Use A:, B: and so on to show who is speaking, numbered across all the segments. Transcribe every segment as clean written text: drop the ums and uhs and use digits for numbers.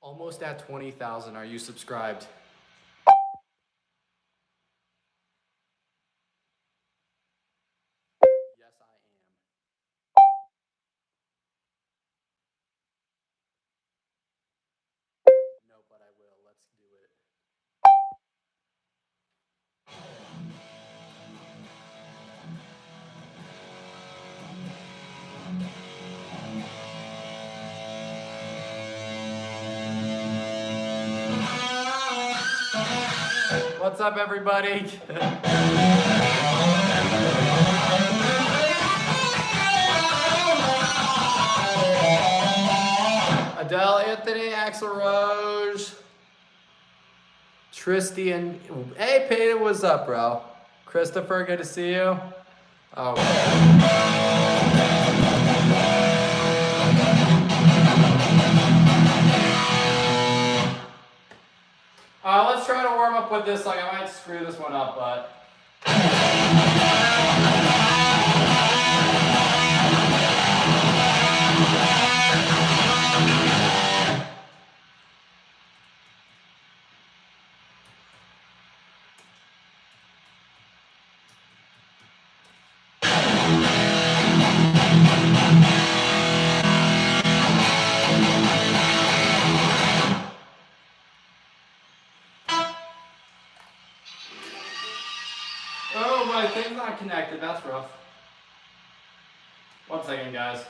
A: Almost at 20,000. Are you subscribed? Yes, I am. No, but I will. Let's do it. What's up, everybody? Adele, Anthony, Axel Rose, Tristy, and hey, Peyton, what's up, bro? Christopher, good to see you. Oh. Let's try to warm up with this. Like, I might screw this one up, but. Oh, my thing's not connected. That's rough. 1 second, guys.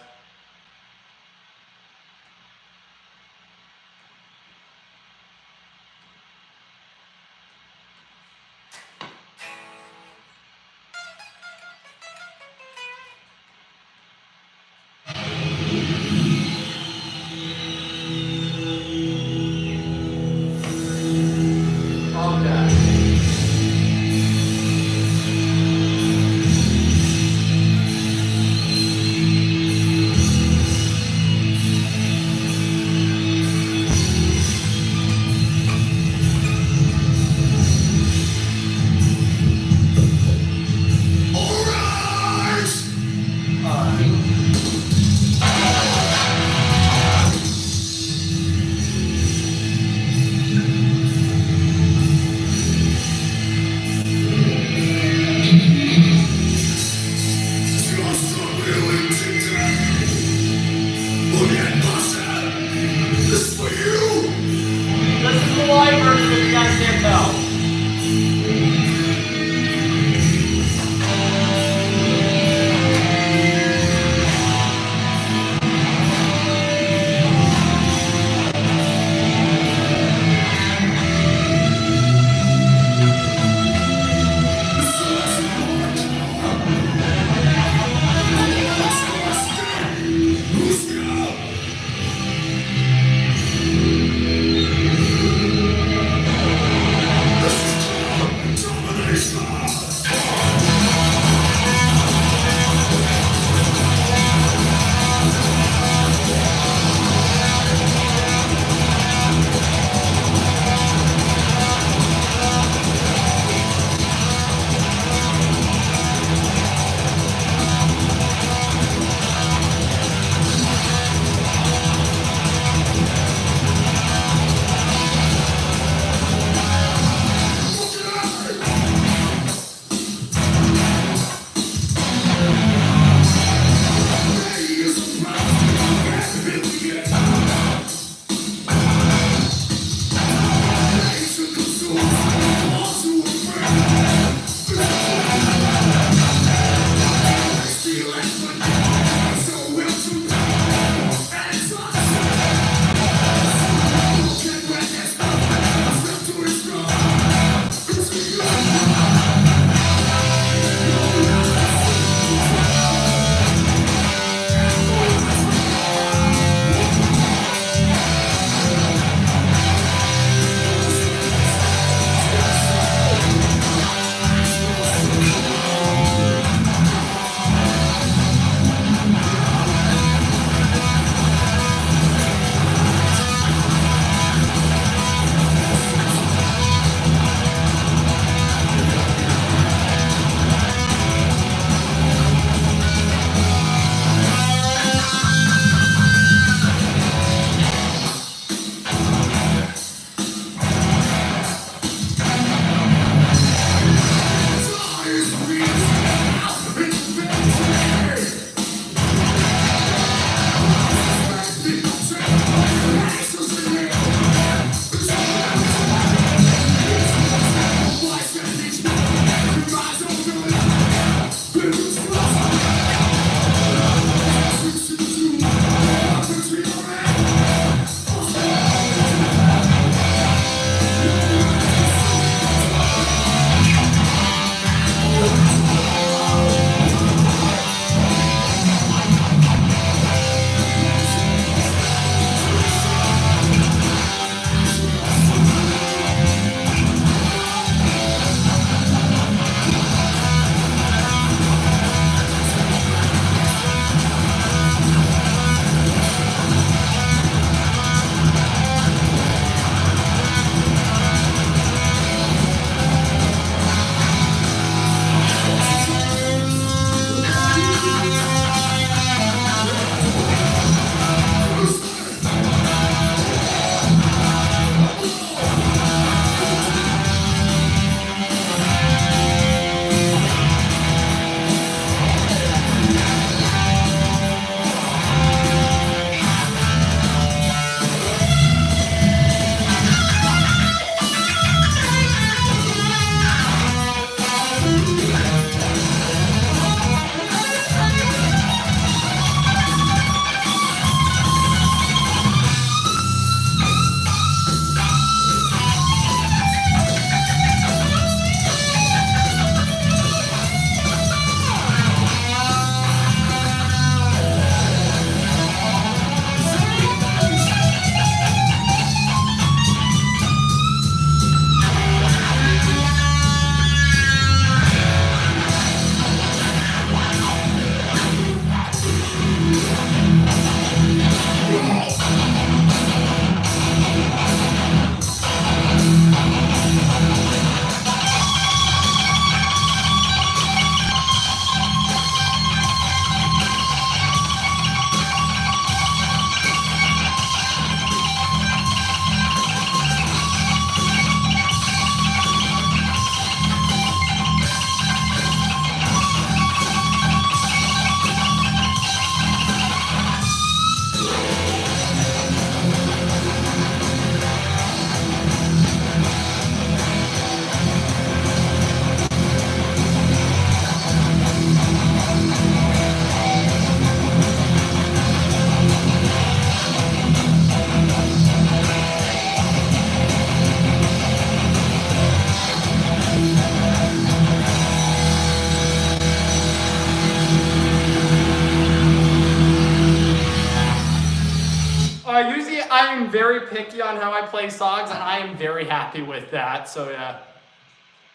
A: Usually I'm very picky on how I play songs, and I am very happy with that. So yeah,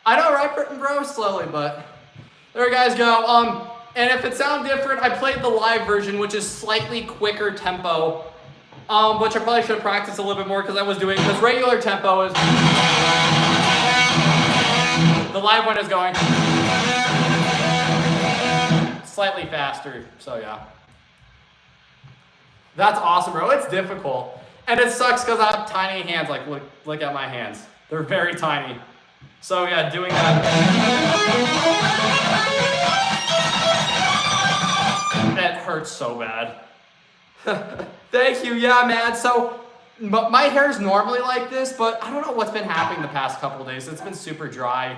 A: I know, right, bro? Slowly, but there you guys go. And if it sounds different, I played the live version, which is slightly quicker tempo, which I probably should practice a little bit more because regular tempo is the live one is going slightly faster. So yeah. That's awesome, bro. It's difficult. And it sucks because I have tiny hands. Like, look at my hands. They're very tiny. So yeah, doing that. That hurts so bad. Thank you. Yeah, man. So my hair is normally like this, but I don't know what's been happening the past couple of days. It's been super dry.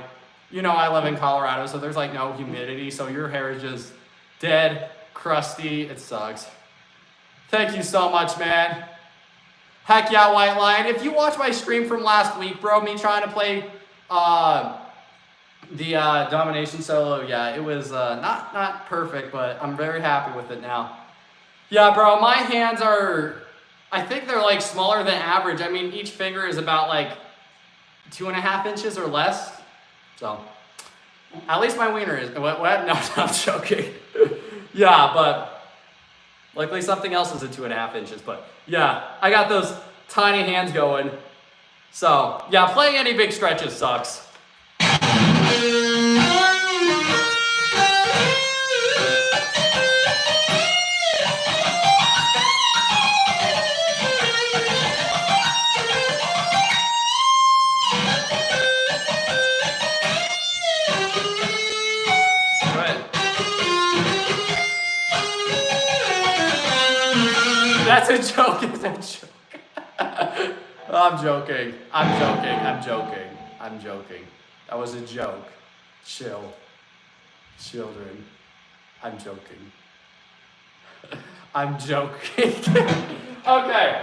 A: You know, I live in Colorado, so there's like no humidity. So your hair is just dead, crusty. It sucks. Thank you so much, man. Heck yeah, White Lion. If you watch my stream from last week, bro, me trying to play the domination solo, yeah, it was not perfect, but I'm very happy with it now. Yeah, bro, my hands are, I think they're like smaller than average. I mean, each finger is about like 2.5 inches or less. So, at least my wiener is, what? No, I'm joking. Yeah, but luckily something else is at 2.5 inches, but yeah, I got those tiny hands going. So yeah, playing any big stretches sucks. That's a joke, it's a joke. I'm joking. That was a joke. Chill. Children. I'm joking. I'm joking. Okay.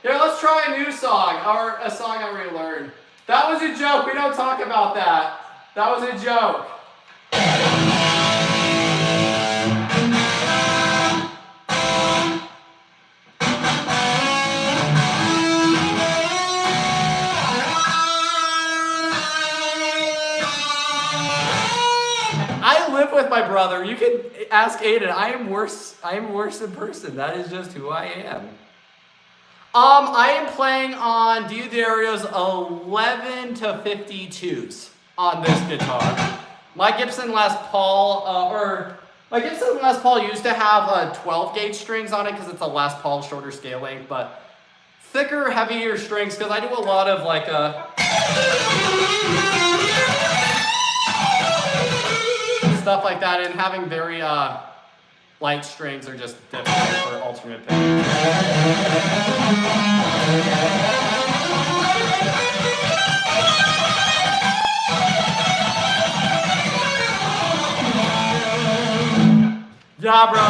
A: Here, let's try a new song, or a song I relearned. That was a joke, we don't talk about that. That was a joke. With my brother, you can ask Aiden. I am worse in person. That is just who I am. I am playing on Diodario's 11 to 52s on this guitar. My Gibson Les Paul, used to have 12 gauge strings on it because it's a Les Paul shorter scale length, but thicker, heavier strings because I do a lot of like stuff like that, and having very light strings are just difficult for alternate picking. Yeah, bro.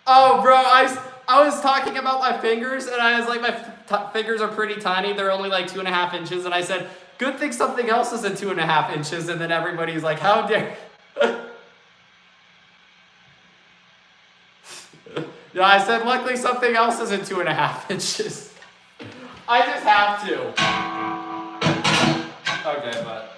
A: Oh, bro, I was talking about my fingers, and I was like, my fingers are pretty tiny. They're only like 2.5 inches, and I said, good thing something else is at 2.5 inches, and then everybody's like, how dare Yeah, I said, luckily something else is at 2.5 inches. I just have to. Okay, but.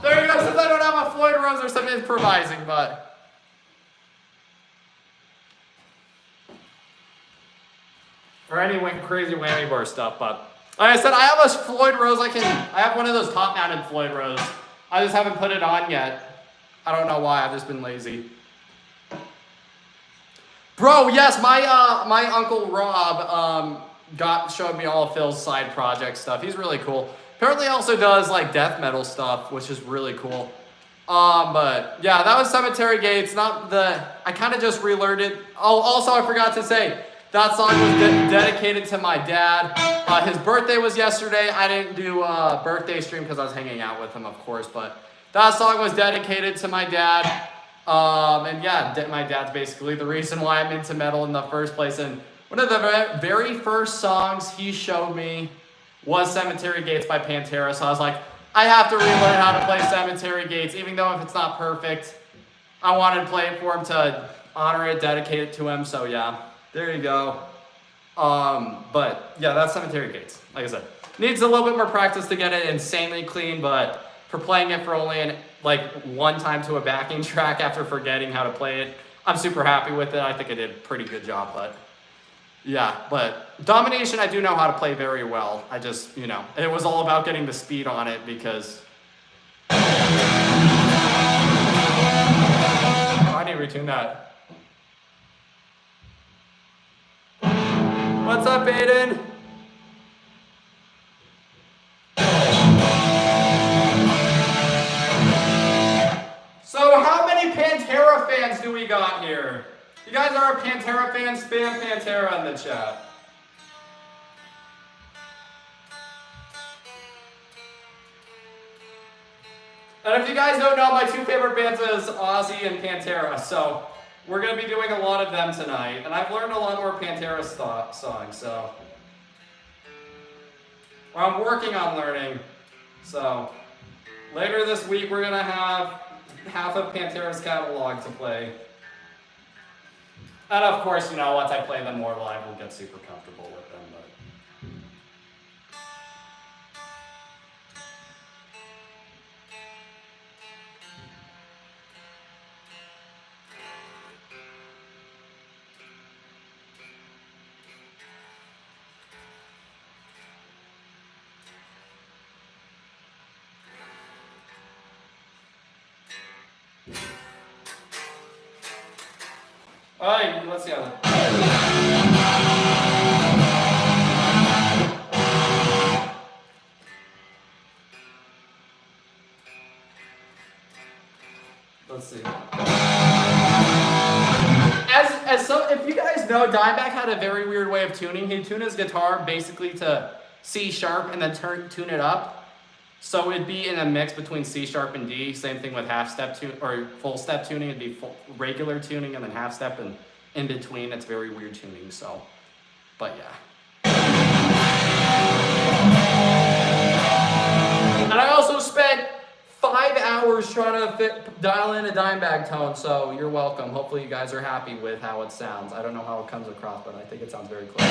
A: There you go, since I don't have a Floyd Rose or some improvising, but. Or any crazy whammy bar stuff, but. Like I said, I have a Floyd Rose, I have one of those top-mounted Floyd Rose. I just haven't put it on yet. I don't know why, I've just been lazy. Bro, yes, my Uncle Rob showed me all of Phil's side project stuff. He's really cool. Apparently he also does like death metal stuff, which is really cool. But yeah, that was Cemetery Gates. I kind of just relearned it. Oh, also I forgot to say, that song was dedicated to my dad. His birthday was yesterday. I didn't do a birthday stream because I was hanging out with him, of course. But that song was dedicated to my dad. And yeah, my dad's basically the reason why I'm into metal in the first place. And one of the very first songs he showed me was Cemetery Gates by Pantera. So I was like, I have to relearn how to play Cemetery Gates, even though if it's not perfect. I wanted to play it for him to honor it, dedicate it to him. So yeah, there you go. But yeah, that's Cemetery Gates. Like I said, needs a little bit more practice to get it insanely clean, but for playing it for only one time to a backing track after forgetting how to play it, I'm super happy with it. I think I did a pretty good job, but yeah, but Domination I do know how to play very well. I just, it was all about getting the speed on it because I need to retune that. What's up, Aiden? So how many Pantera fans do we got here? You guys are a Pantera fan? Spam Pantera in the chat. And if you guys don't know, my two favorite bands is Ozzy and Pantera, so we're going to be doing a lot of them tonight. And I've learned a lot more Pantera songs, so. Or I'm working on learning. So later this week, we're going to have half of Pantera's catalog to play. And of course, once I play them more live, we'll get super comfortable with them. But All right, let's go. Let's see. If you guys know, Dimebag had a very weird way of tuning. He'd tune his guitar basically to C sharp and then tune it up. So it'd be in a mix between C sharp and D. Same thing with half step tune or full step tuning. It'd be regular tuning and then half step and in between. It's very weird tuning. So, but yeah. And I also spent 5 hours trying to dial in a Dimebag tone, so you're welcome. Hopefully you guys are happy with how it sounds. I don't know how it comes across, but I think it sounds very close.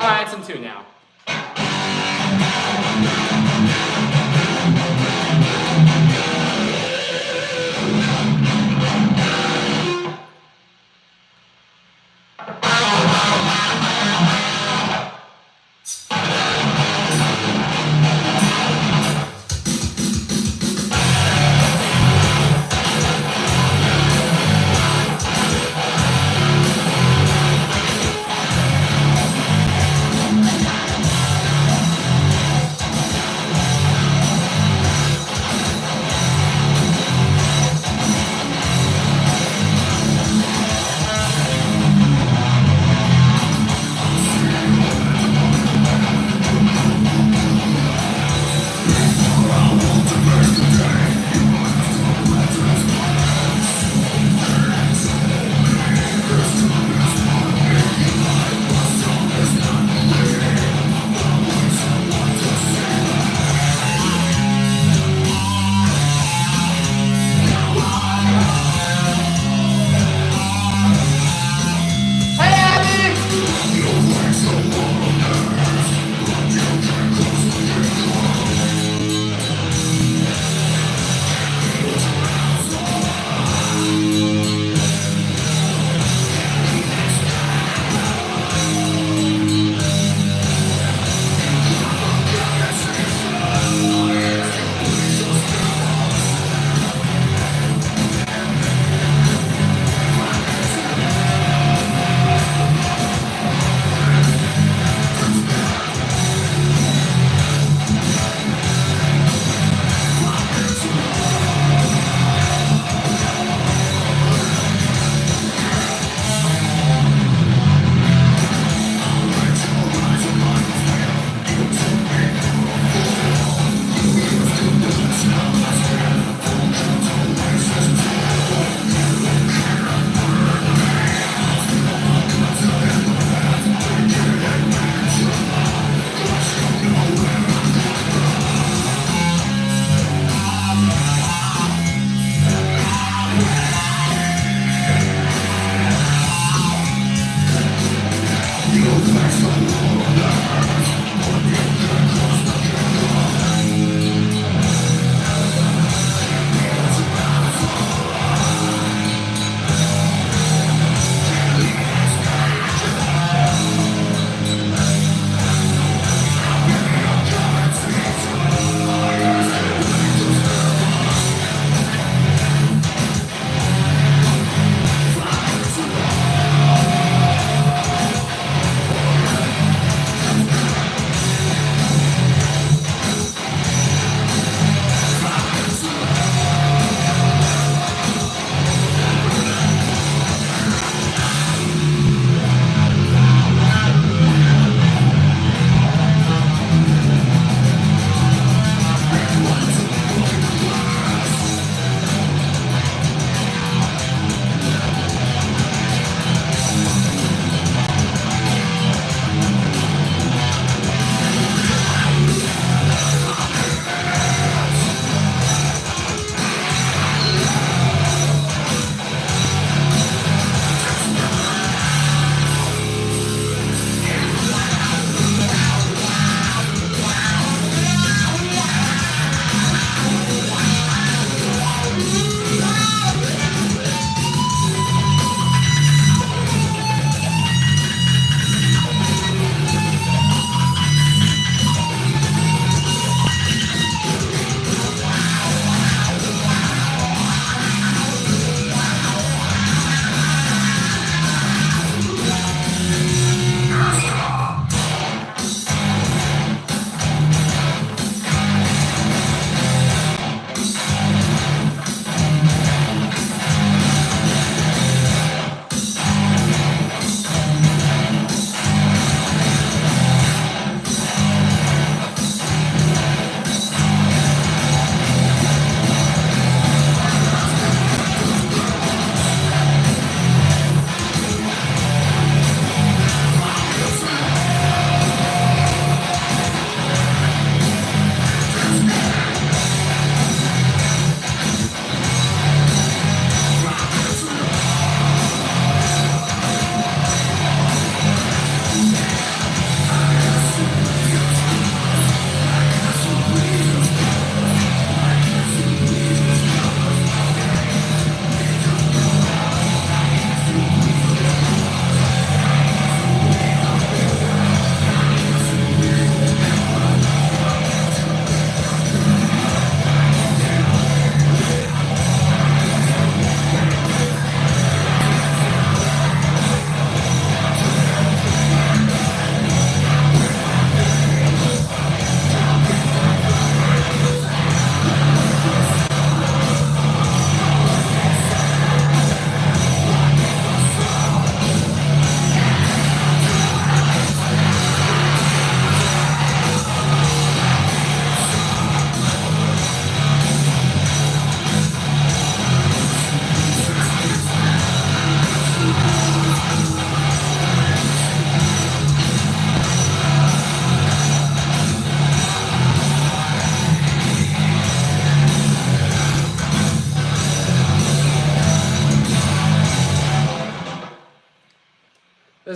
A: Alright, it's in two now.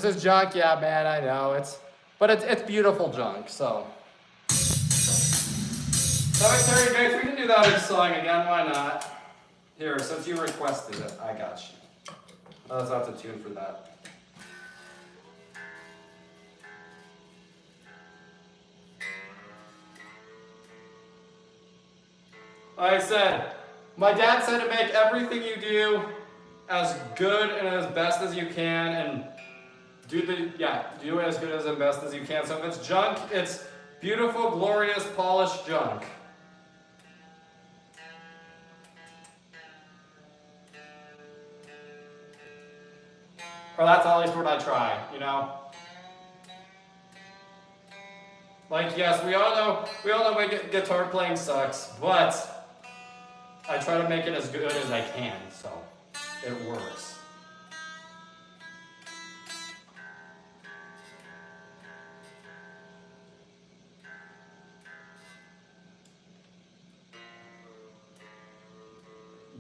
A: This is junk, yeah, man, I know. But it's beautiful junk, so. Cemetery Gates, we can do that in song again, why not? Here, since you requested it, I got you. Let's have to tune for that. Like I said, my dad said to make everything you do as good and as best as you can, and do it as good as and best as you can. So if it's junk, it's beautiful, glorious, polished junk. Or that's at least what I try, you know? Like, yes, we all know my guitar playing sucks, but I try to make it as good as I can, so it works.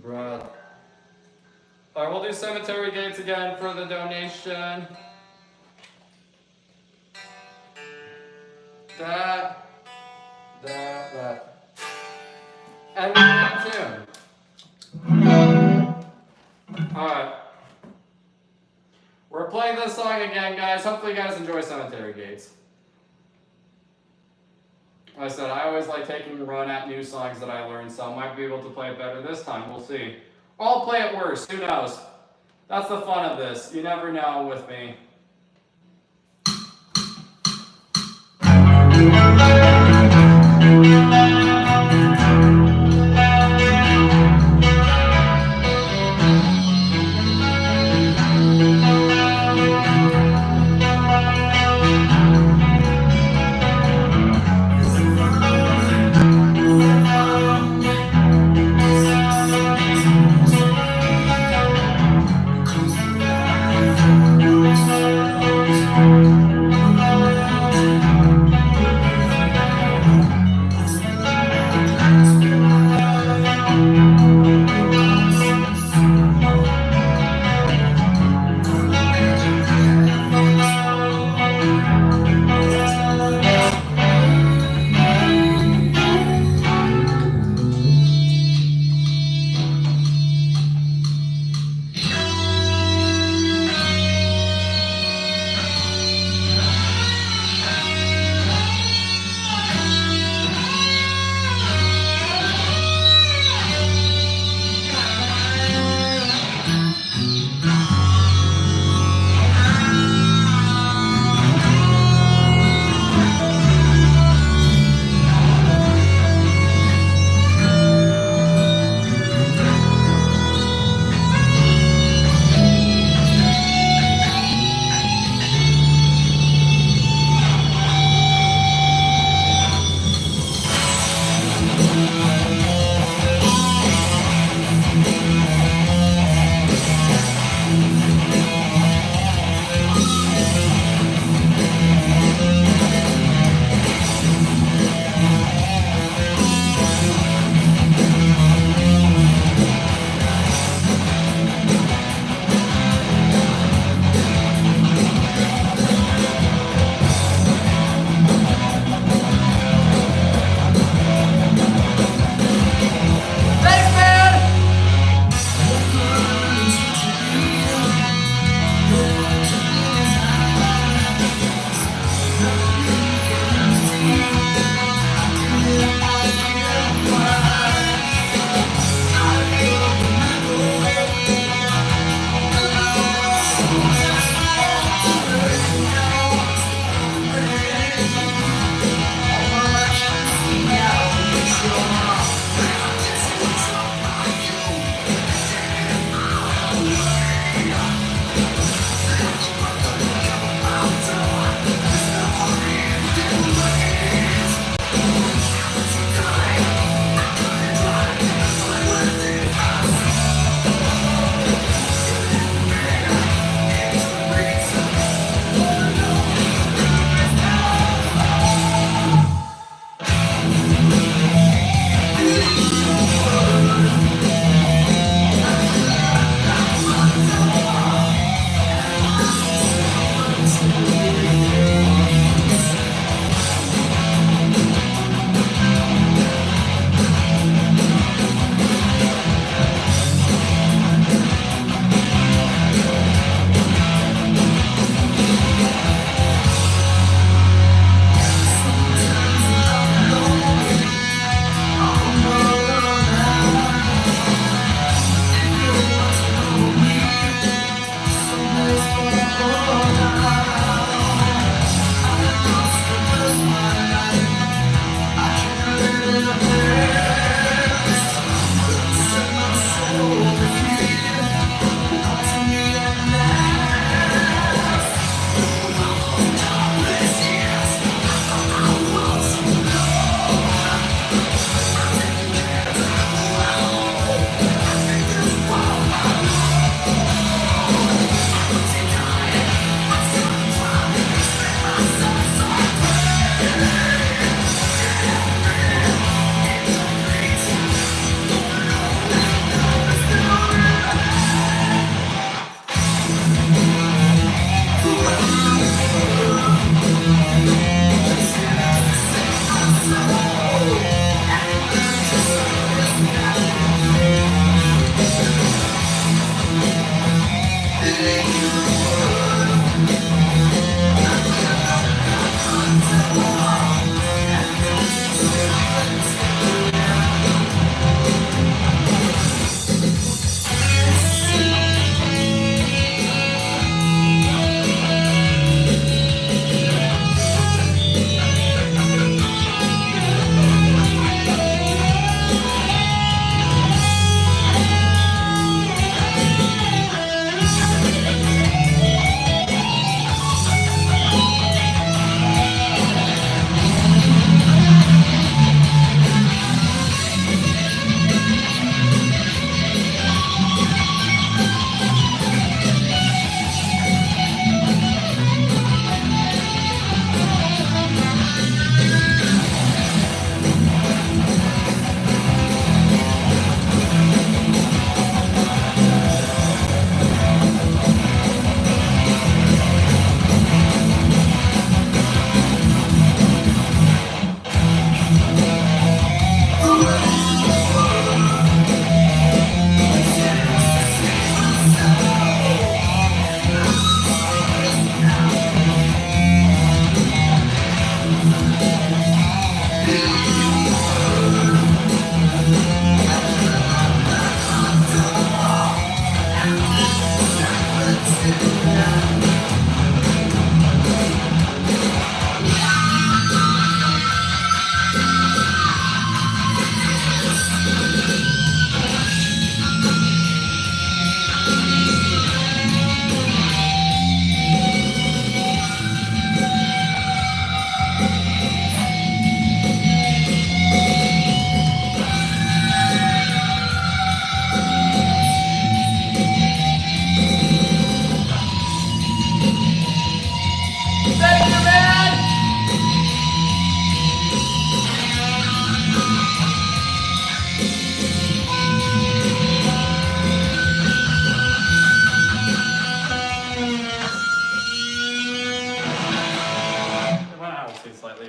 A: Bruh. Alright, we'll do Cemetery Gates again for the donation. That. And we're tune. Alright. We're playing this song again, guys. Hopefully you guys enjoy Cemetery Gates. Like I said, I always like taking a run at new songs that I learned, so I might be able to play it better this time. We'll see. Or I'll play it worse. Who knows? That's the fun of this. You never know with me.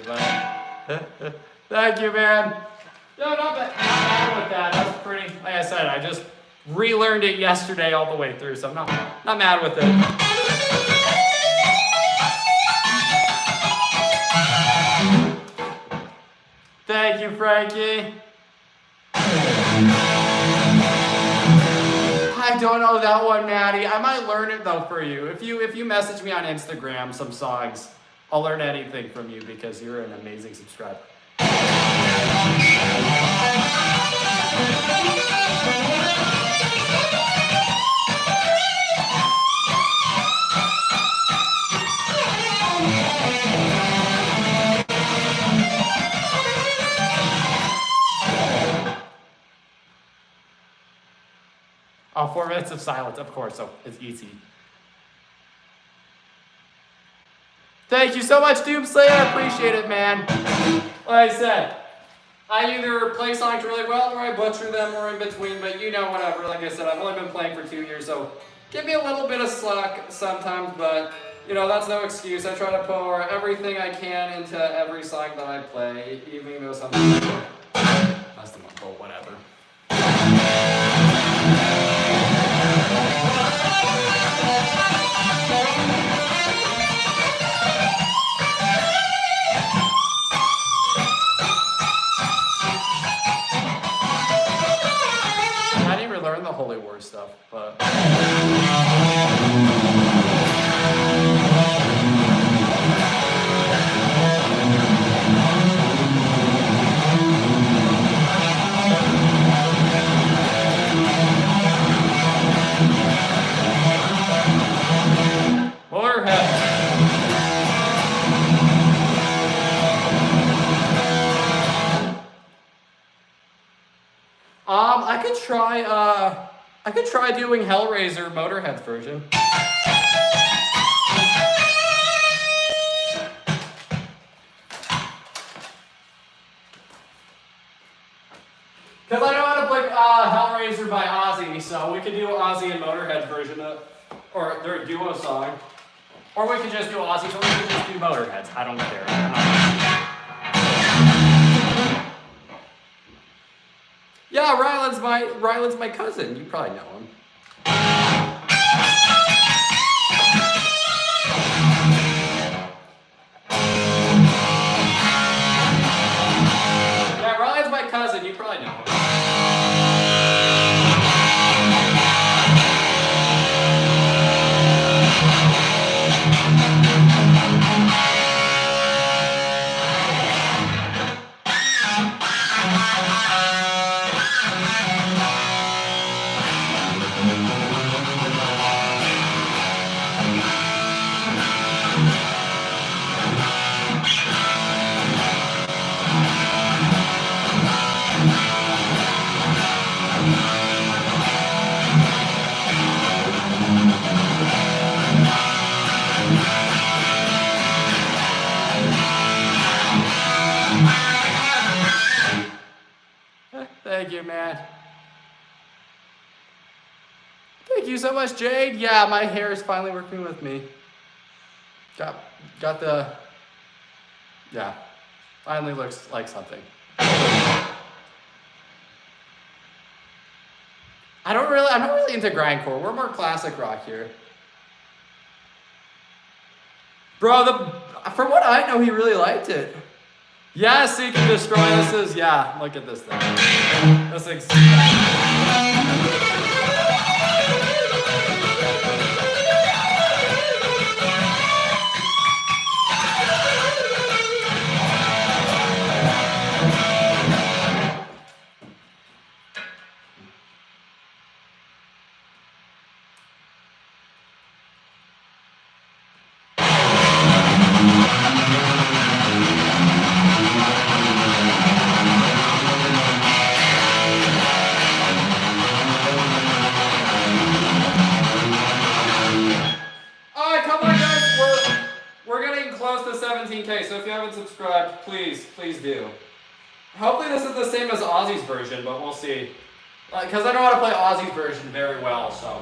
A: but thank you, man. No, not bad with that. That's pretty, like I said, I just relearned it yesterday all the way through, so I'm not mad with it. Thank you, Frankie. I don't know that one, Maddie. I might learn it though for you. If you message me on Instagram some songs, I'll learn anything from you because you're an amazing subscriber. Oh, 4 minutes of silence, of course, so it's easy. Thank you so much, Doomslayer. I appreciate it, man. Like I said, I either play songs really well or I butcher them or in between, but you know, whatever. Like I said, I've only been playing for 2 years, so give me a little bit of slack sometimes, but you know, that's no excuse. I try to pour everything I can into every song that I play, even though sometimes that's the one, but whatever. I didn't even learn the Holy War stuff, but I could try doing Hellraiser Motorhead's version. Because I know how to play Hellraiser by Ozzy, so we could do Ozzy and Motorhead's version or their duo song. Or we could just do Ozzy's, or we could just do Motorhead's. I don't care. Yeah, Ryland's my cousin. You probably know him. Yeah, Ryland's my cousin. You probably know him. Thank you, man. Thank you so much, Jade. Yeah, my hair is finally working with me. Got the, yeah, finally looks like something. I'm not really into grindcore. We're more classic rock here. Bro, from what I know, he really liked it. Yeah, Seek and Destroy. This is, yeah, look at this thing. This thing's... So if you haven't subscribed, please do. Hopefully this is the same as Ozzy's version, but we'll see. Because I know how to play Ozzy's version very well, so.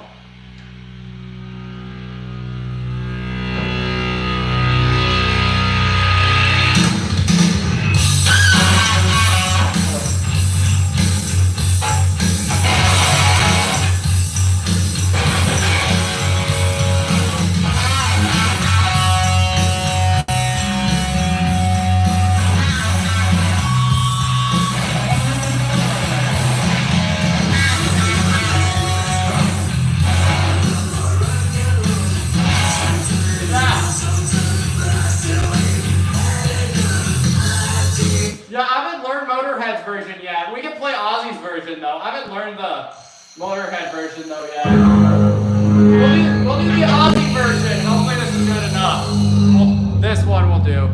A: Motorhead's version yet. We can play Ozzy's version though. I haven't learned the Motorhead version though yet. We'll do the Ozzy version. Hopefully this is good enough. Well, this one will do.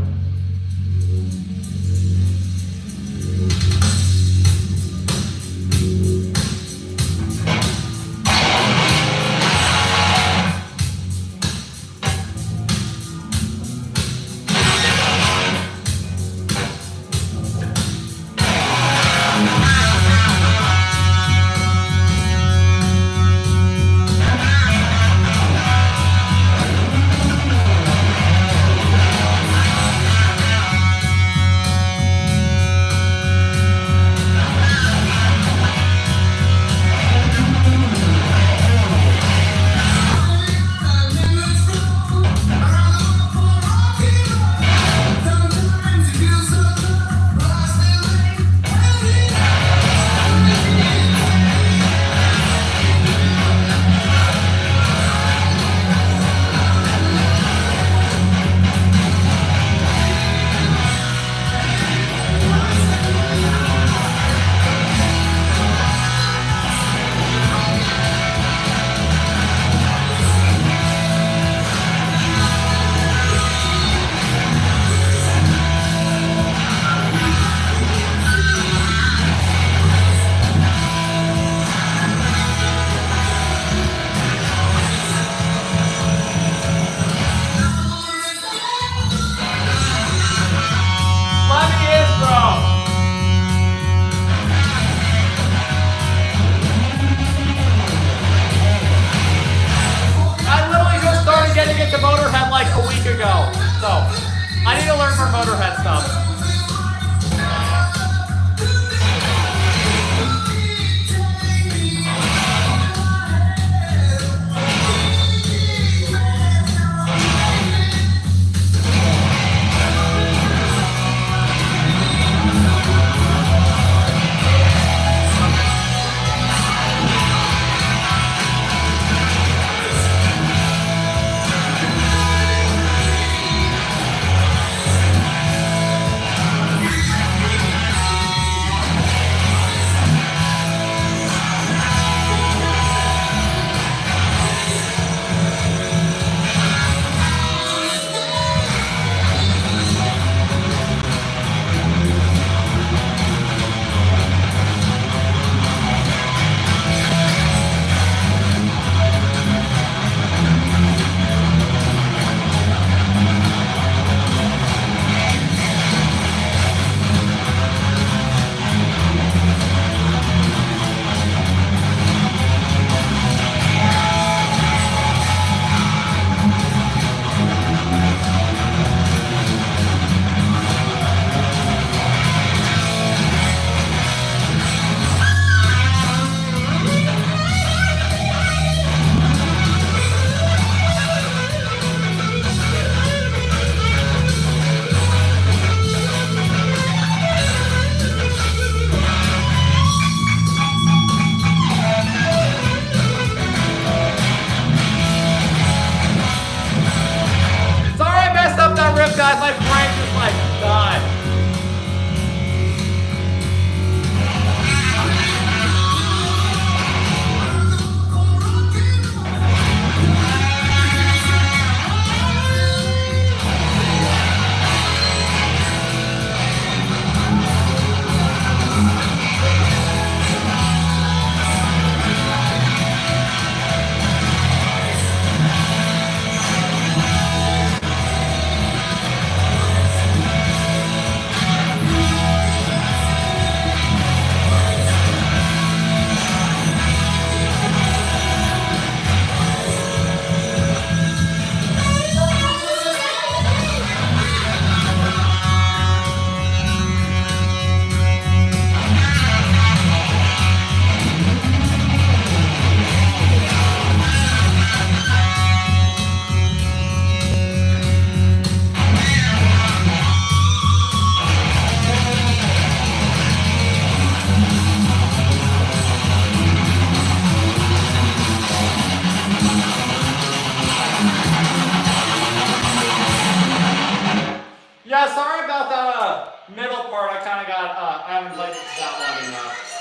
A: the middle part, I kind of got, I haven't played that long enough.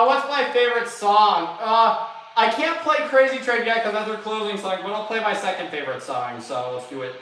A: What's my favorite song? I can't play Crazy Train yet because that's their closing song, but I'll play my second favorite song, so let's do it.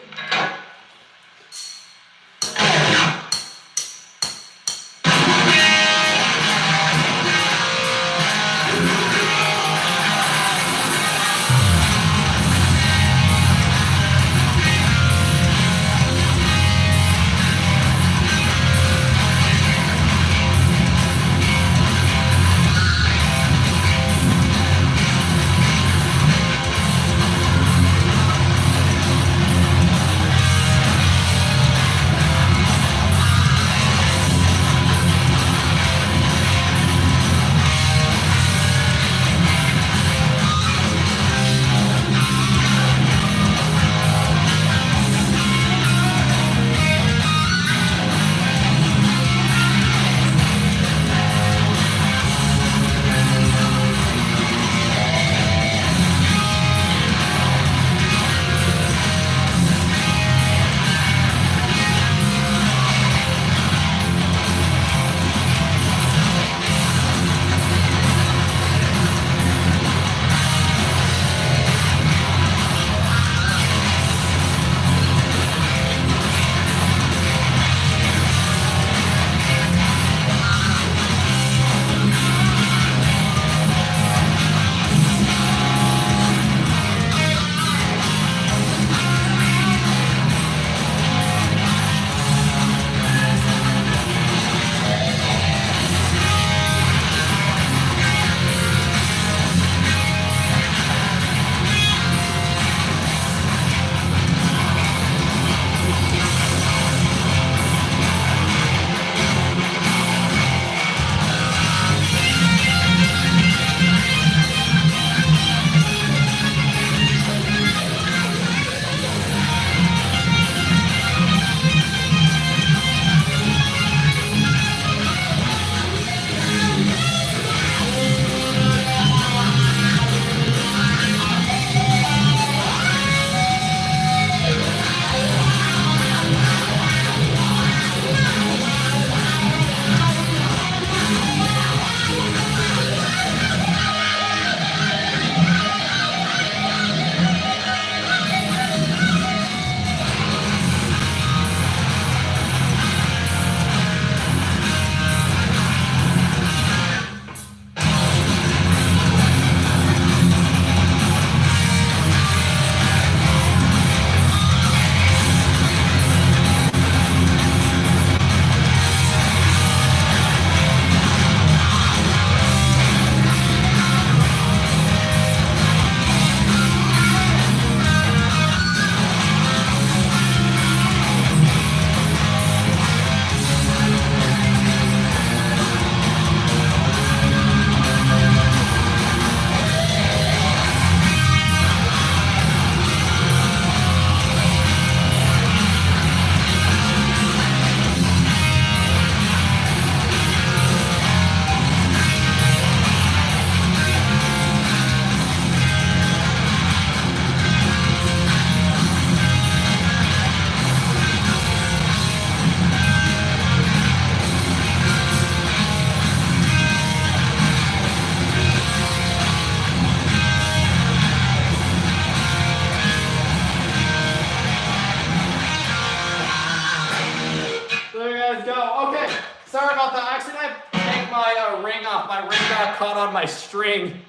A: Sorry about that. Actually, I take my ring off. My ring got caught on my string.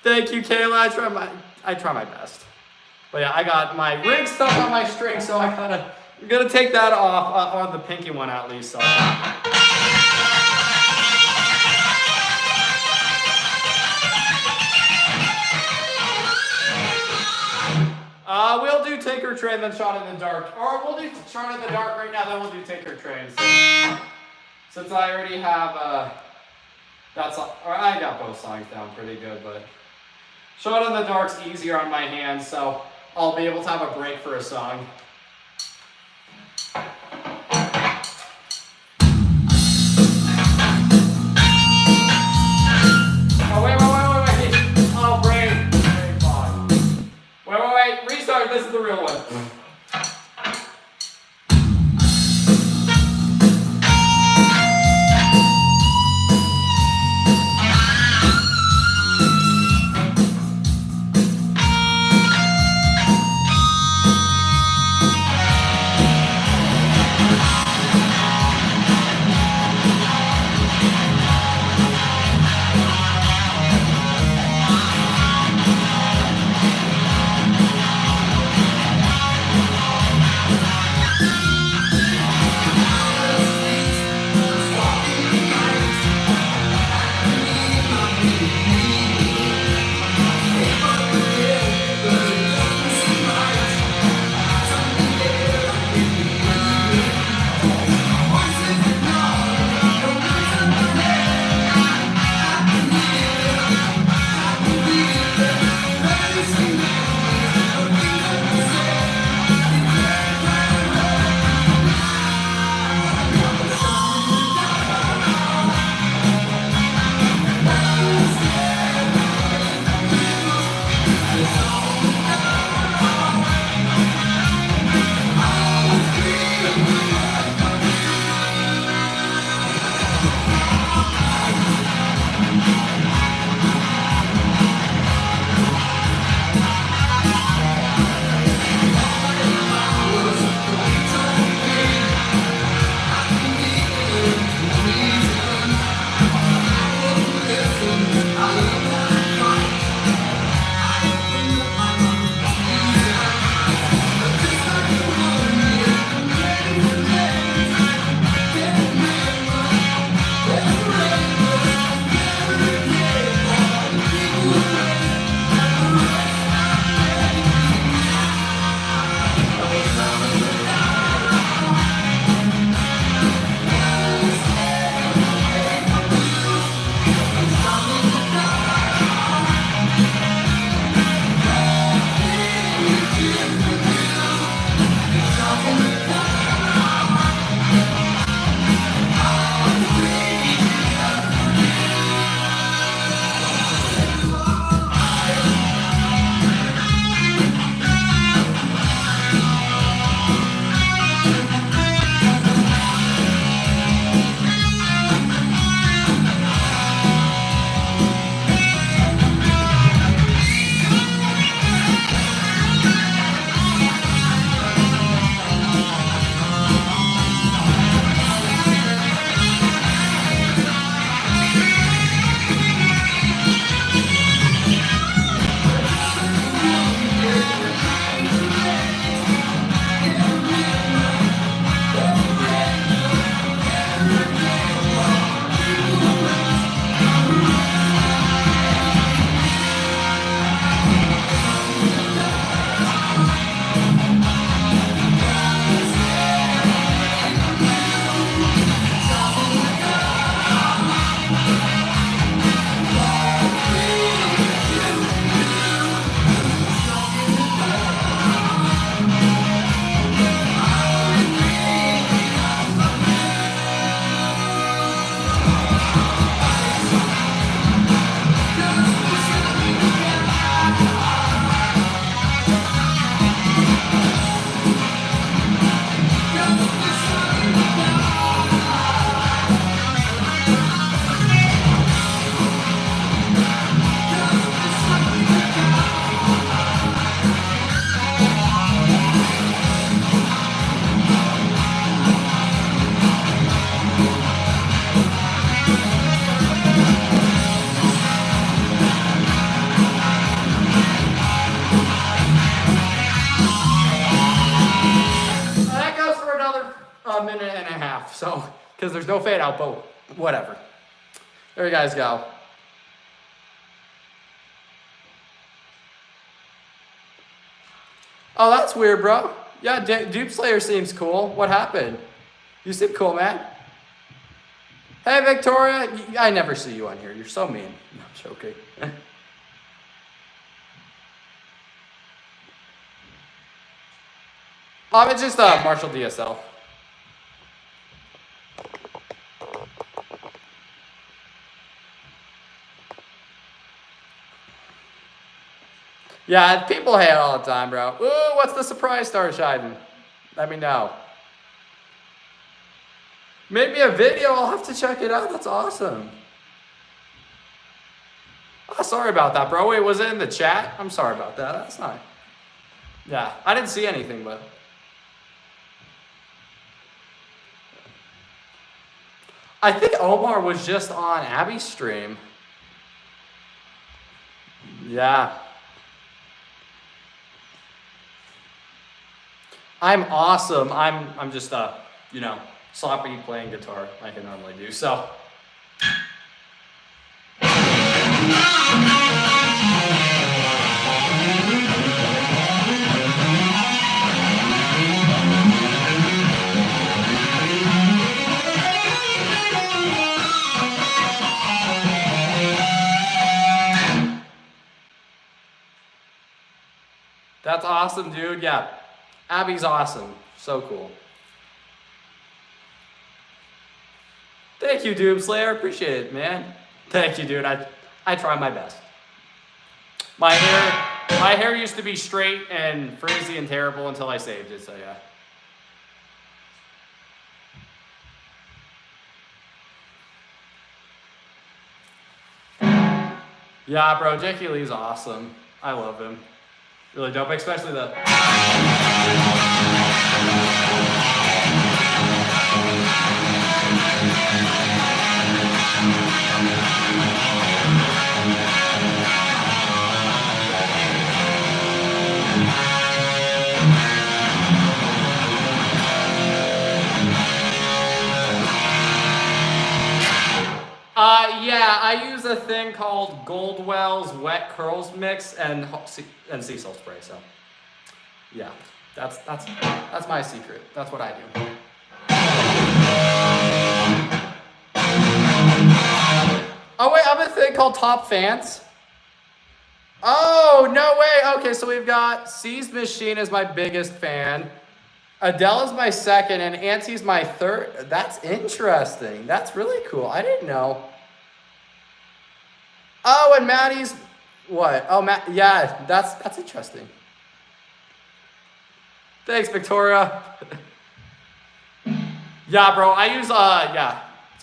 A: Thank you, Kayla. I try my best. But yeah, I got my ring stuck on my string, so I'm gonna take that off, on the pinky one at least. So. We'll do Take Her Train, then Shot in the Dark. Or we'll do Shot in the Dark right now, then we'll do Take Her Train. So, since I already have that song, or I got both songs down pretty good, but Shot in the Dark's easier on my hands, so I'll be able to have a break for a song. Oh, wait. Oh, brain fog. Wait. Restart. This is the real one. a minute and a half, so, because there's no fade out, but whatever. There you guys go. Oh, that's weird, bro. Yeah, Dupe Slayer seems cool. What happened? You seem cool, man. Hey, Victoria. I never see you on here. You're so mean. No, I'm joking. It's just Marshall DSL. Yeah, people hate it all the time, bro. Ooh, what's the surprise star, Scheiden? Let me know. Made me a video. I'll have to check it out. That's awesome. Oh, sorry about that, bro. Wait, was it in the chat? I'm sorry about that. That's not... Yeah, I didn't see anything, but... I think Omar was just on Abby's stream. Yeah. I'm awesome. I'm just you know, sloppy playing guitar like I normally do. So that's awesome, dude. Yeah. Abby's awesome. So cool. Thank you, Doom Slayer. Appreciate it, man. Thank you, dude. I try my best. My hair used to be straight and frizzy and terrible until I saved it, so yeah. Yeah, bro, Jackie Lee's awesome. I love him. Really dope, especially the... Yeah, I use a thing called Goldwell's Wet Curls Mix and sea salt spray. So, yeah, that's my secret. That's what I do. Oh wait, I have a thing called Top Fans. Oh no way. Okay, so we've got C's Machine is my biggest fan. Adele is my second, and Auntie's my third. That's interesting. That's really cool. I didn't know. Oh, and Maddie's what? Oh, yeah, that's interesting. Thanks, Victoria. Yeah, bro, I use yeah.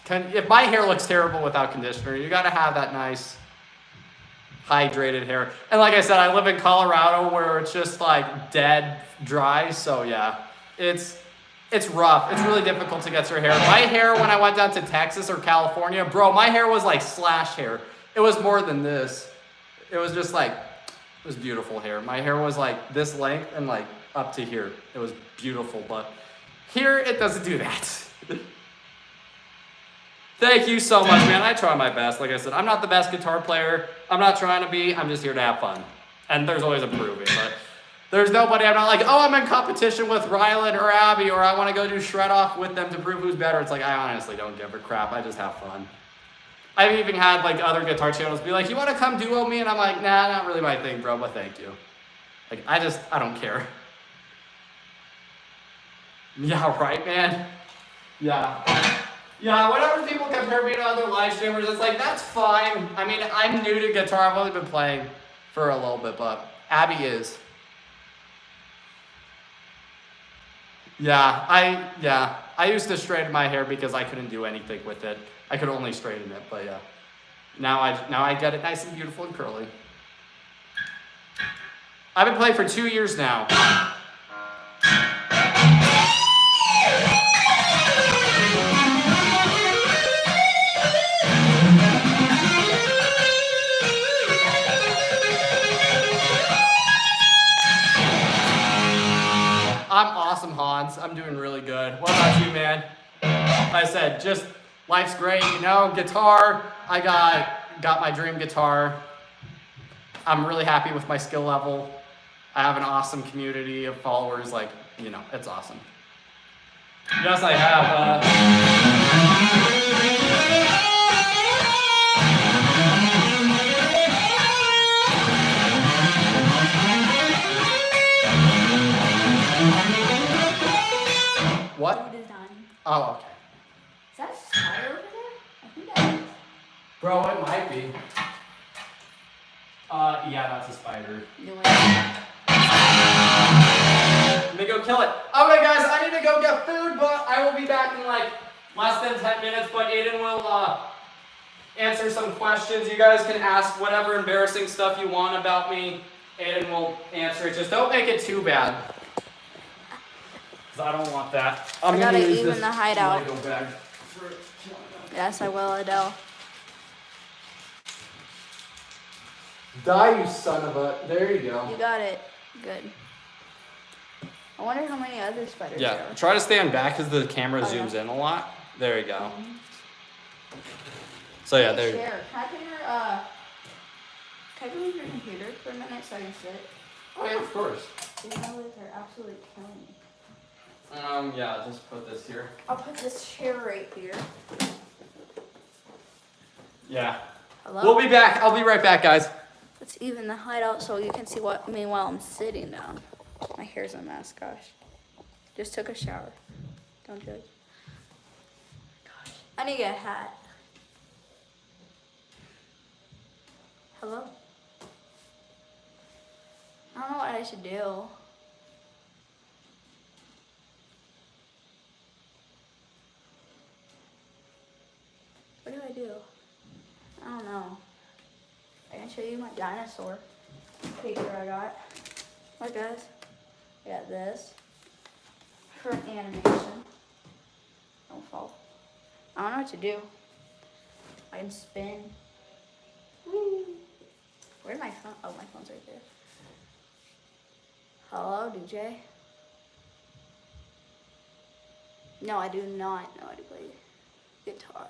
A: If my hair looks terrible without conditioner, you gotta have that nice hydrated hair. And like I said, I live in Colorado where it's just like dead dry. So yeah, it's rough. It's really difficult to get your hair. My hair when I went down to Texas or California, bro, my hair was like slash hair. It was more than this. It was just like, it was beautiful hair. My hair was like this length and like up to here. It was beautiful, but here it doesn't do that. Thank you so much, man. I try my best. Like I said, I'm not the best guitar player. I'm not trying to be. I'm just here to have fun. And there's always improving, but there's nobody. I'm not like, oh, I'm in competition with Rylan or Abby, or I want to go do shred off with them to prove who's better. It's like, I honestly don't give a crap. I just have fun. I've even had like other guitar channels be like, you want to come duo me? And I'm like, nah, not really my thing, bro, but thank you. Like, I don't care. Yeah, right, man? Yeah. Yeah, whenever people compare me to other live streamers, it's like, that's fine. I mean, I'm new to guitar. I've only been playing for a little bit, but Abby is. Yeah, I used to straighten my hair because I couldn't do anything with it. I could only straighten it, but yeah. Now I get it nice and beautiful and curly. I've been playing for 2 years now. I'm awesome, Hans. I'm doing really good. What about you, man. Like I said, just life's great, you know. Guitar, I got my dream guitar. I'm really happy with my skill level. I have an awesome community of followers. Like, you know, it's awesome. Yes, I have. What? Oh, okay.
B: Is that a spider over there? I think that is.
A: Bro, it might be. Yeah, that's a spider.
B: No way.
A: Let me go kill it. Okay, guys, I need to go get food, but I will be back in like less than 10 minutes. But Aiden will answer some questions. You guys can ask whatever embarrassing stuff you want about me. Aiden will answer it. Just don't make it too bad. Because I don't want that.
B: I gotta even the hideout.
A: Lego bag.
B: Yes, I will, Adele.
A: Die, you son of a... There you go.
B: You got it. Good. I wonder how many other spiders there are.
A: Try to stand back because the camera
B: Okay.
A: zooms in a lot. There you go. So yeah, there you go.
B: Can I put your computer for a minute so I can sit?
A: Oh yeah, of course.
B: These noise are absolutely killing me.
A: Yeah, just put this here.
B: I'll put this chair right here.
A: Yeah.
B: Hello?
A: We'll be back. I'll be right back, guys.
B: Let's even the hideout so you can see what I mean while I'm sitting down. My hair's a mess, gosh. Just took a shower. Don't judge. Gosh. I need to get a hat. Hello? I don't know what I should do. What do I do? I don't know. I can show you my dinosaur paper I got. Look guys, I got this for an animation. Don't fall. I don't know what to do. I can spin. Woo. Where's my phone? Oh, my phone's right there. Hello, DJ? No, I do not know how to play guitar.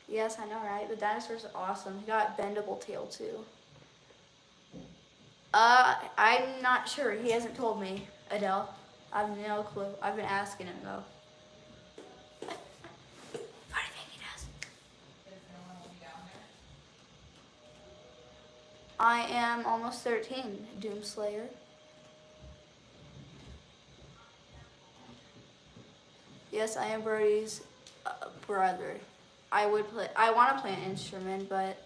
B: Yes, I know, right? The dinosaurs are awesome. He got bendable tail too. I'm not sure. He hasn't told me, Adele. I have no clue. I've been asking him though. What do you think he does? I am almost 13, Doomslayer. Yes, I am Brody's brother. I want to play an instrument, but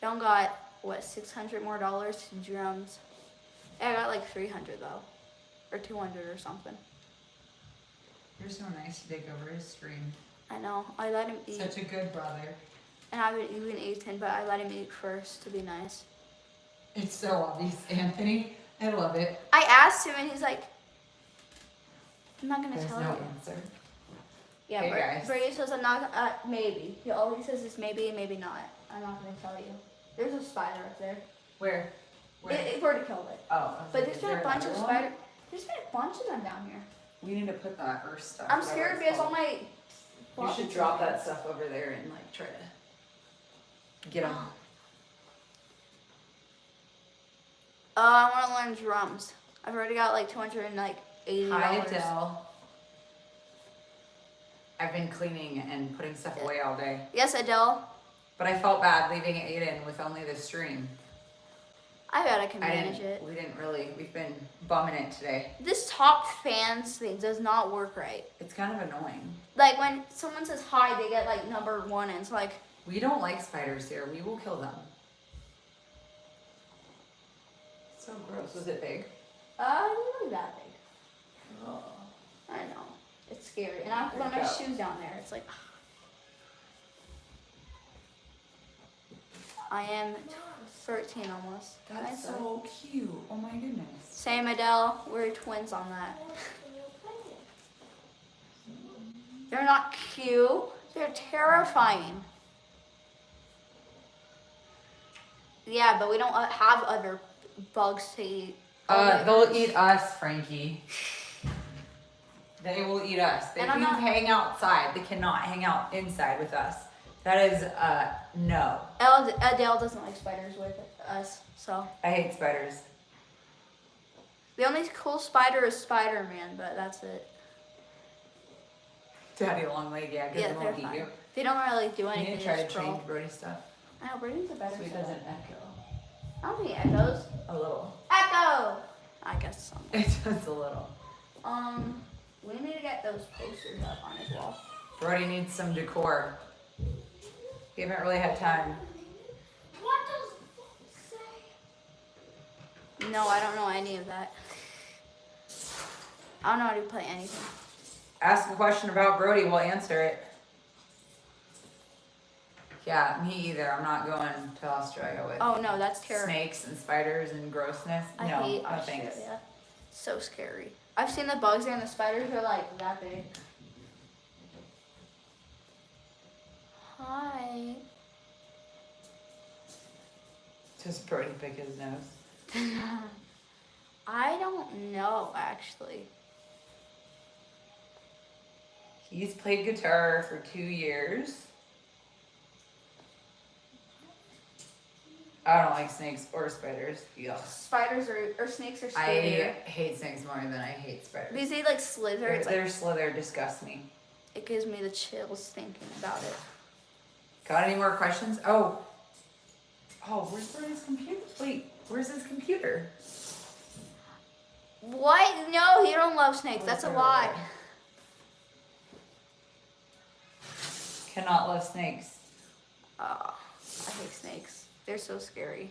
B: I don't got, what, $600 more to drums. I got like 300 though, or 200 or something.
C: You're so nice to take over his stream.
B: I know, I let him eat.
C: Such a good brother.
B: And I haven't even eaten, but I let him eat first to be nice.
C: It's so obvious, Anthony. I love it.
B: I asked him and he's like, I'm not gonna
C: There's
B: tell
C: no
B: you.
C: answer.
B: Yeah,
C: Hey, guys.
B: Brady says I'm not, maybe. All he says is maybe and maybe not. I'm not gonna tell you. There's a spider up there.
C: Where?
B: It already killed it.
C: Oh.
B: But there's been a bunch of spiders. There's been a bunch of them down here.
C: We need to put that Earth stuff.
B: I'm scared because all my...
C: You should drop that stuff over there and like try to get them.
B: I want to learn drums. I've already got like $280.
C: Hi, Adele. I've been cleaning and putting stuff away all day.
B: Yes, Adele.
C: But I felt bad leaving Aiden with only the stream.
B: I bet I can manage it.
C: We've been bumming it today.
B: This top fans thing does not work right.
C: It's kind of annoying.
B: Like when someone says hi, they get like number 1 and it's like...
C: We don't like spiders here. We will kill them. So gross. Was it big?
B: It wasn't that big.
C: Oh.
B: I know. It's scary. And I have to put my shoes down there. It's like... I am 13 almost.
C: That's so cute. Oh my goodness.
B: Same, Adele. We're twins on that. They're not cute. They're terrifying. Yeah, but we don't have other bugs to eat.
C: They'll eat us, Frankie. They will eat us. They
B: And
C: can
B: I'm not-
C: hang outside. They cannot hang out inside with us. That is no.
B: Adele doesn't like spiders with us, so.
C: I hate spiders.
B: The only cool spider is Spider-Man, but that's it.
C: Daddy long leg, yeah, because
B: Yeah,
C: they
B: they're
C: won't eat
B: fine.
C: you.
B: They don't really do
C: You
B: anything.
C: need to try to
B: just troll.
C: change Brody's stuff
B: I know, Brady's a better
C: so he
B: setup.
C: doesn't echo.
B: I don't think it echoes.
C: A little.
B: Echo! I guess some.
C: It does a little.
B: We need to get those posters up on his wall.
C: Brody needs some decor. We haven't really had time.
B: What does it say? No, I don't know any of that. I don't know how to play anything.
C: Ask a question about Brody, we'll answer it. Yeah, me either. I'm not going to Australia with
B: Oh no, that's terrible.
C: snakes and spiders and grossness.
B: I
C: No,
B: hate
C: no
B: Australia.
C: thanks.
B: So scary. I've seen the bugs there and the spiders are like that big. Hi.
C: Just Brody pick his nose.
B: I don't know actually.
C: He's played guitar for 2 years. I don't like snakes or spiders. Yuck.
B: Spiders or snakes are
C: I
B: scarier.
C: hate snakes more than I hate spiders.
B: Because they like slither. It's like,
C: Their slither disgusts me.
B: it gives me the chills thinking about it.
C: Got any more questions? Oh, where's Brody's computer? Wait, where's his computer?
B: What? No, he don't love snakes. That's a lie.
C: Cannot love snakes.
B: Oh, I hate snakes. They're so scary.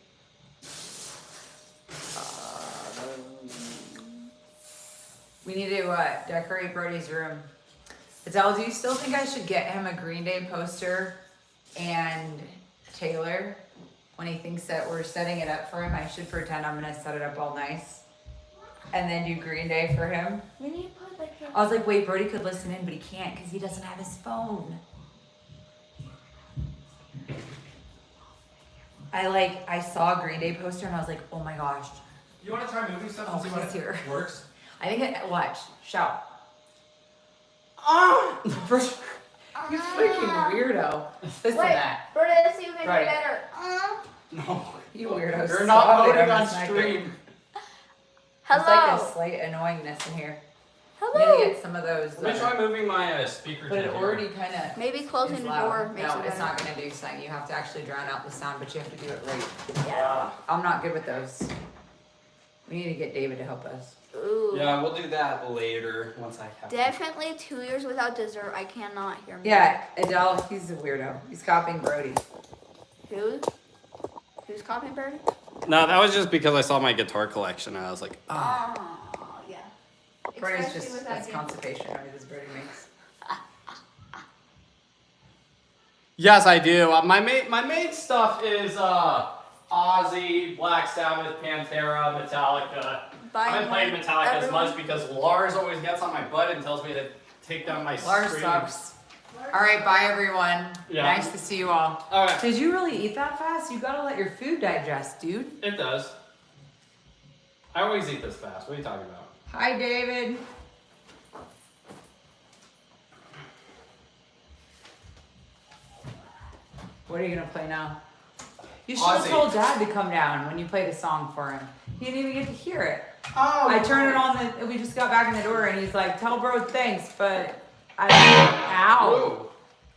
C: We need to decorate Brody's room. Adele, do you still think I should get him a Green Day poster and Taylor? When he thinks that we're setting it up for him, I should pretend I'm gonna set it up all nice. And then do Green Day for him.
B: We need to put like
C: I was like, wait, Brody could listen in, but he can't because he doesn't have his phone. I saw a Green Day poster and I was like, oh my gosh.
A: You want to try moving stuff and
C: Oh,
A: see what
C: he's here.
A: works?
C: I think watch, shout.
A: Ah!
C: You freaking weirdo. Listen to that.
B: Brody, let's see if we can
C: Brody.
B: do better.
A: No.
C: You weirdo.
A: You're not
C: Stop it,
A: voting
C: I'm
A: on
C: gonna smack you.
A: stream.
C: There's like
B: Hello.
C: a slight annoyingness in here. We
B: Hello.
C: need to get some of those.
A: Let me try moving my speaker
C: But
A: to
C: it
A: here.
C: already kind of
B: Maybe closing
C: is
B: the
C: loud.
B: door makes
C: No,
B: it
C: it's
B: better.
C: not going to do something. You have to actually drown out the sound, but you have to do it right.
B: Yeah.
C: I'm not good with those. We need to get David to help us.
B: Ooh.
A: Yeah, we'll do that later once I have.
B: Definitely 2 years without dessert. I cannot hear music.
C: Yeah, Adele, he's a weirdo. He's copying Brody.
B: Who? Who's copying Brody?
A: No, that was just because I saw my guitar collection and I was like, ah.
B: Oh, yeah.
C: Brody's
B: Especially
C: just,
B: with
C: that's
B: that
C: constipation noises Brody makes.
A: Yes, I do. My main stuff is Ozzy, Black Sabbath, Pantera, Metallica. I haven't played Metallica as much because Lars always gets on my butt and tells me to take down my
C: Lars
A: stream.
C: sucks. All right, bye everyone.
A: Yeah.
C: Nice to see you all.
A: All right.
C: Did you really eat that fast? You gotta let your food digest, dude.
A: It does. I always eat this fast. What are you talking about?
C: Hi, David. What are you gonna play now? You should have
A: Ozzy.
C: told Dad to come down when you played a song for him. He didn't even get to hear it.
A: Oh.
C: I turned it on, we just got back in the door and he's like, tell bro thanks, but ow.
A: Whoa.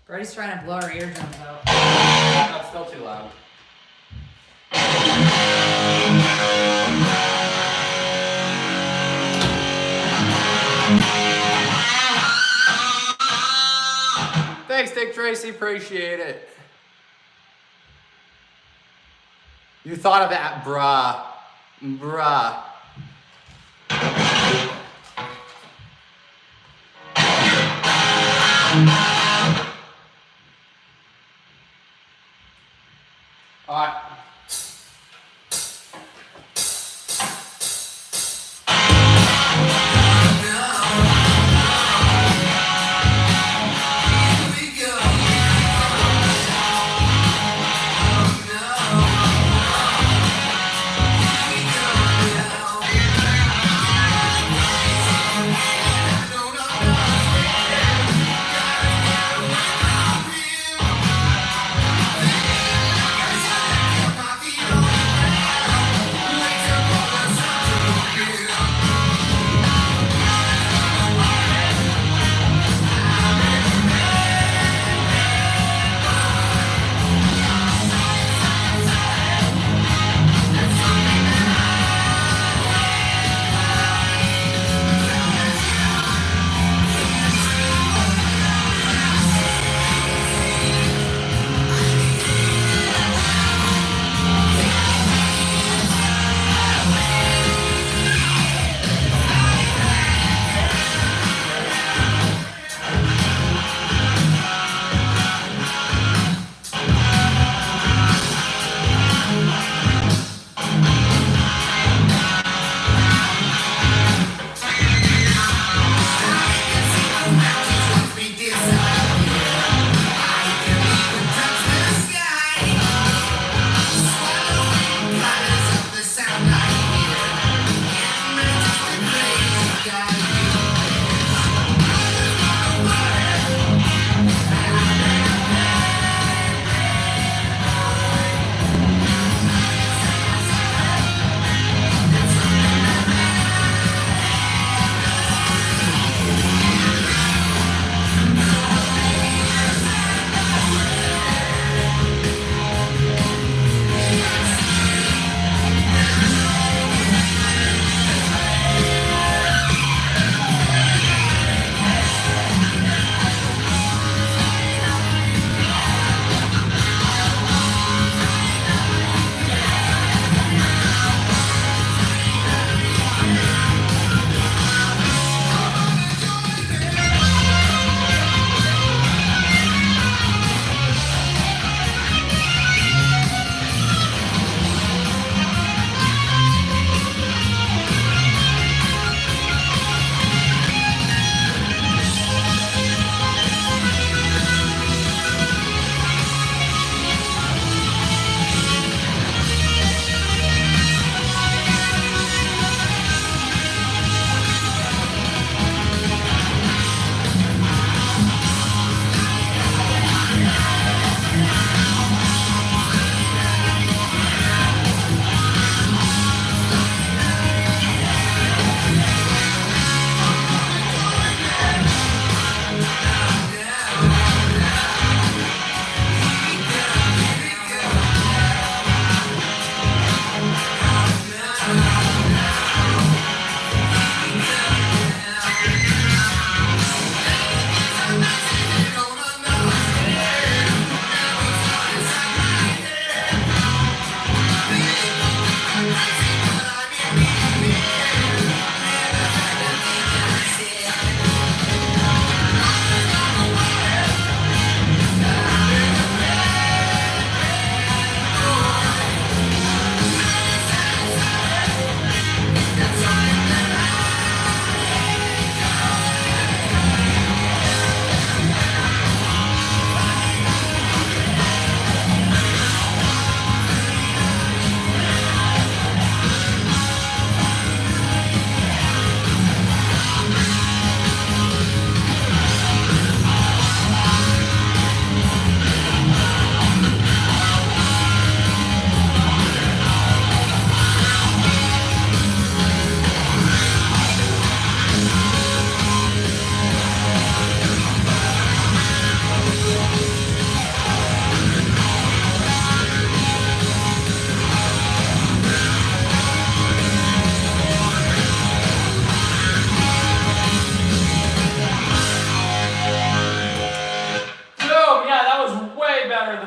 C: Brody's trying to blow our eardrums out.
A: That's still too loud. Thanks, Dick Tracy. Appreciate it. You thought of that, bruh. Bruh. Alright.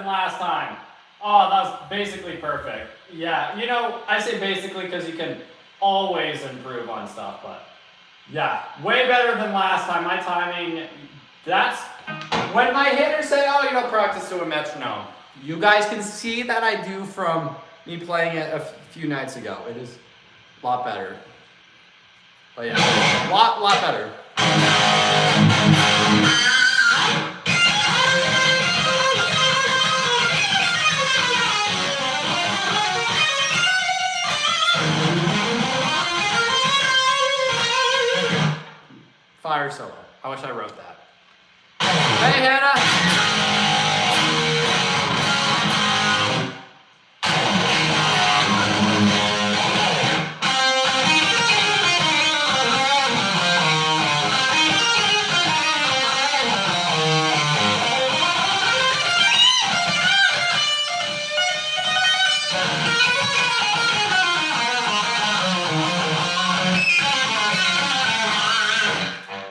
A: last time. Oh, that was basically perfect. Yeah, you know, I say basically because you can always improve on stuff, but yeah, way better than last time. My timing, that's when my hitters say, oh, you don't practice to a metronome. You guys can see that I do from me playing it a few nights ago. It is a lot better. But yeah, lot better. Fire solo. I wish I wrote that. Hey, Hannah!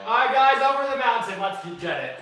A: Alright guys, over the mountain, let's get it.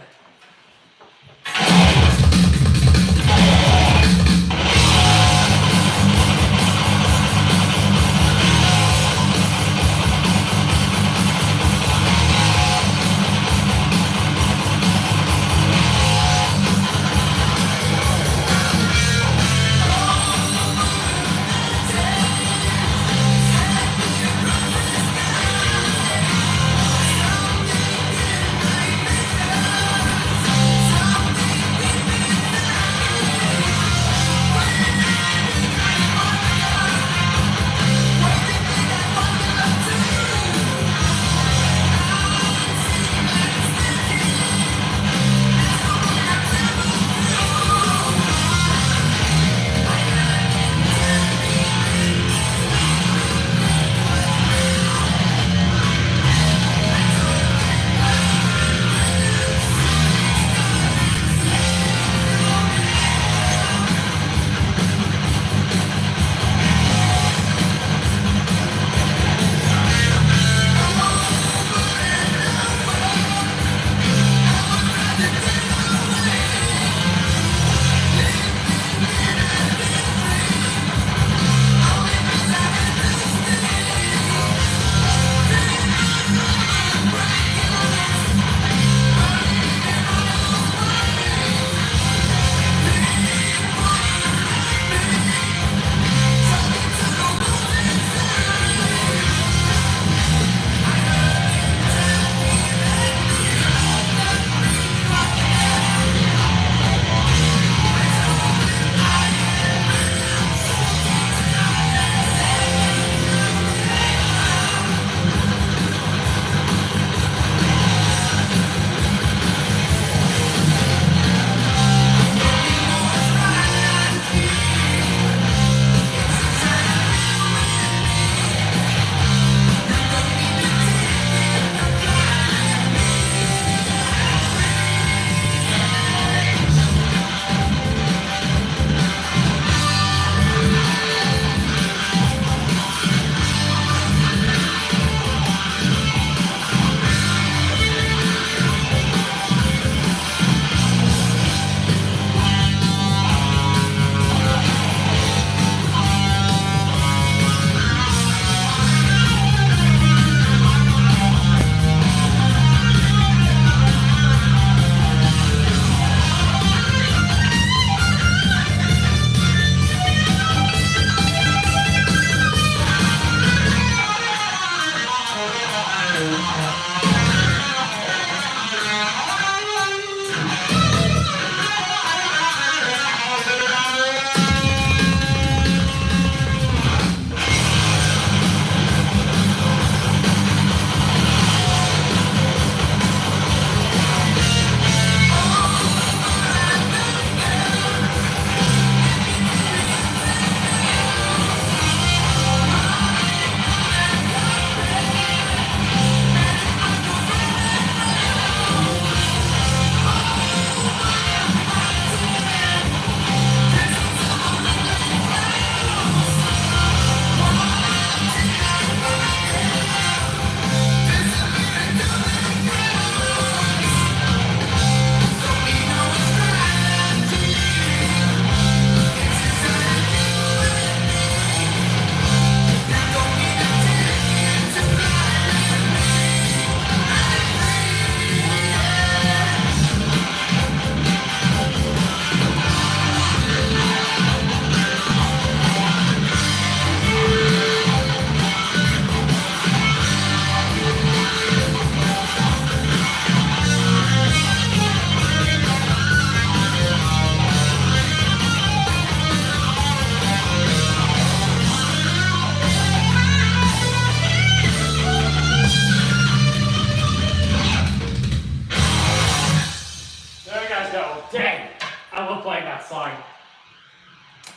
A: that song.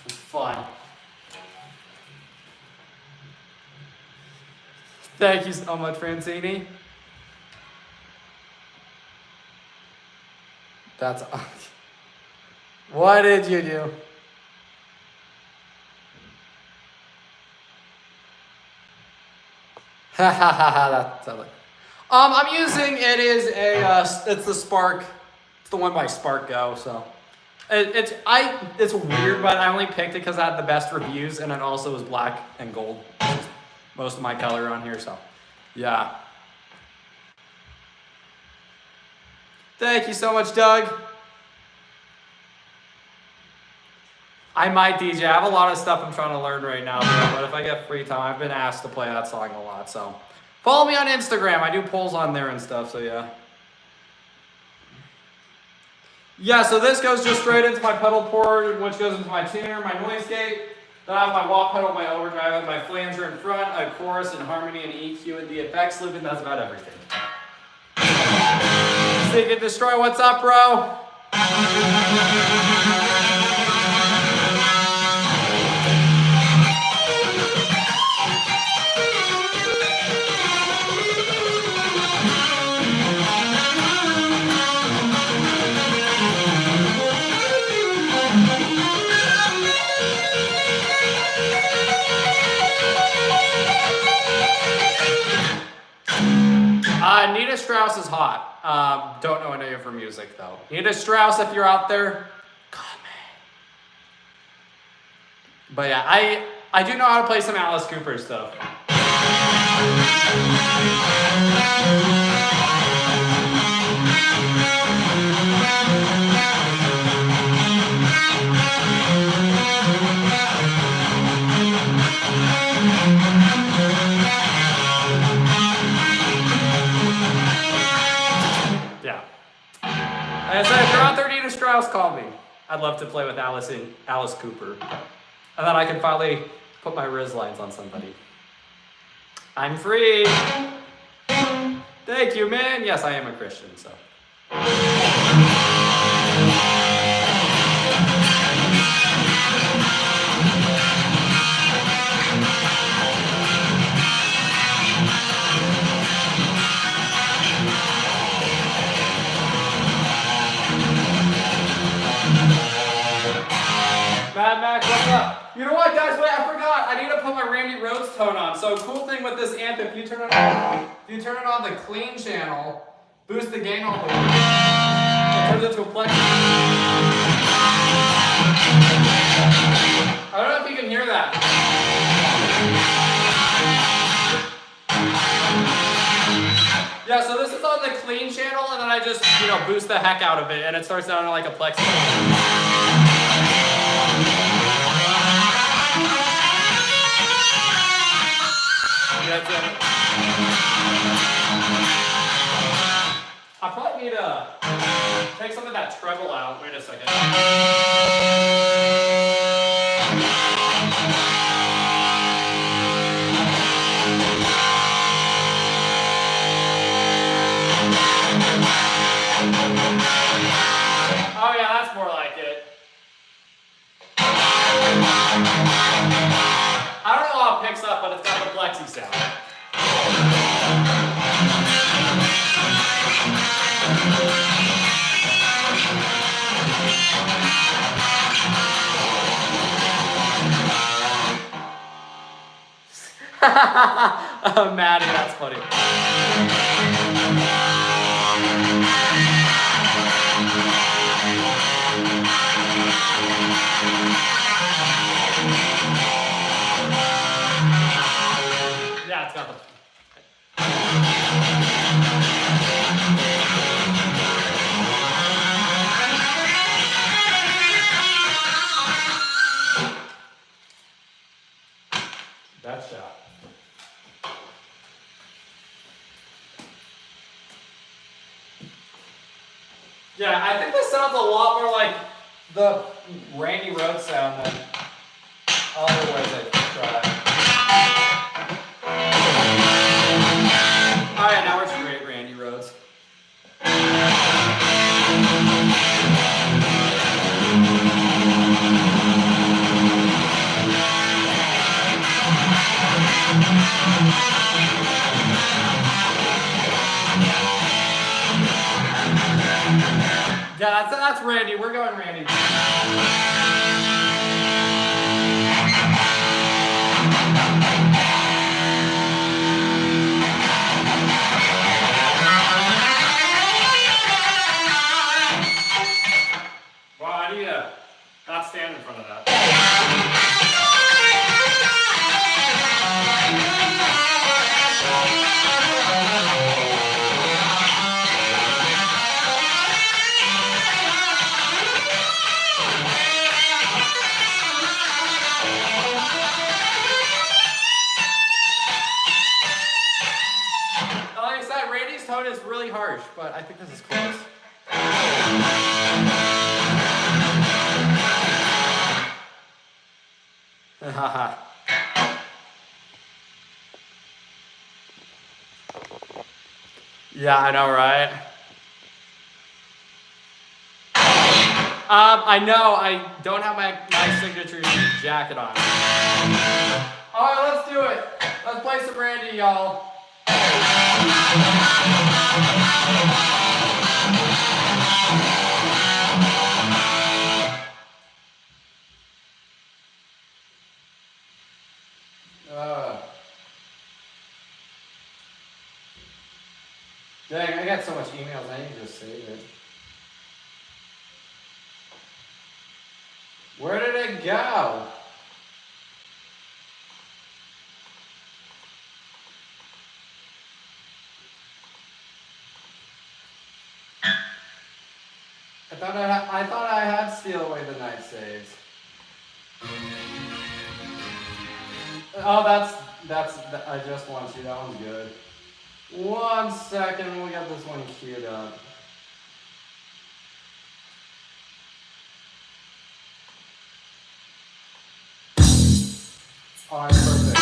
A: It's fun. Thank you so much, Francini. That's what did you do? Ha ha ha ha. That's like. I'm using it's the Spark. It's the one by Spark Go. So it's weird, but I only picked it because I had the best reviews, and it also was black and gold. Most of my color on here, so yeah. Thank you so much, Doug. I might DJ. I have a lot of stuff I'm trying to learn right now, but if I get free time, I've been asked to play that song a lot, so. Follow me on Instagram. I do polls on there and stuff, so yeah. Yeah, so this goes just straight into my pedal port, which goes into my tuner, my noise gate. Then I have my wah pedal, my overdrive, my flanger in front, a chorus and harmony and EQ and the effects loop, and that's about everything. Seek and Destroy, what's up, bro? Nita Strauss is hot. Don't know any of her music though. Nita Strauss, if you're out there, call me. But yeah, I do know how to play some Alice Cooper stuff. Like I said, if you're out there, Nita Strauss, call me. I'd love to play with Alice Cooper. And then I can finally put my Riz lines on somebody. I'm free. Thank you, man. Yes, I am a Christian, so. Mad Max, what's up? You know what, guys? Wait, I forgot. I need to put my Randy Rhoads tone on. So, cool thing with this amp, if you turn it on the clean channel, boost the gain all the way, it turns into a plex. I don't know if you can hear that. Yeah, so this is on the clean channel, and then I just, boost the heck out of it, and it starts sounding like a plex. I probably need to take some of that treble out. Wait a second. Oh yeah, that's more like it. I don't know how it picks up, but it's got the plexi sound. Oh, Maddie, that's funny. Yeah, it's got the... That shot. Yeah, I think this sounds a lot more like the Randy Rhoads sound than other ways I try. Alright, now we're straight Randy Rhoads. Yeah, that's Randy. We're going Randy. Well, I need to not stand in front of that. Like I said, Randy's tone is really harsh, but I think this is close. Yeah, I know, right? I know I don't have my signature jacket on. All right, let's do it. Let's play some Randy, y'all. Dang, I got so much emails, I need to just save it. Where did it go? I thought I had Steal Away the Night saves. Oh, I just want you. That one's good. 1 second, we'll get this one queued up. All right, perfect.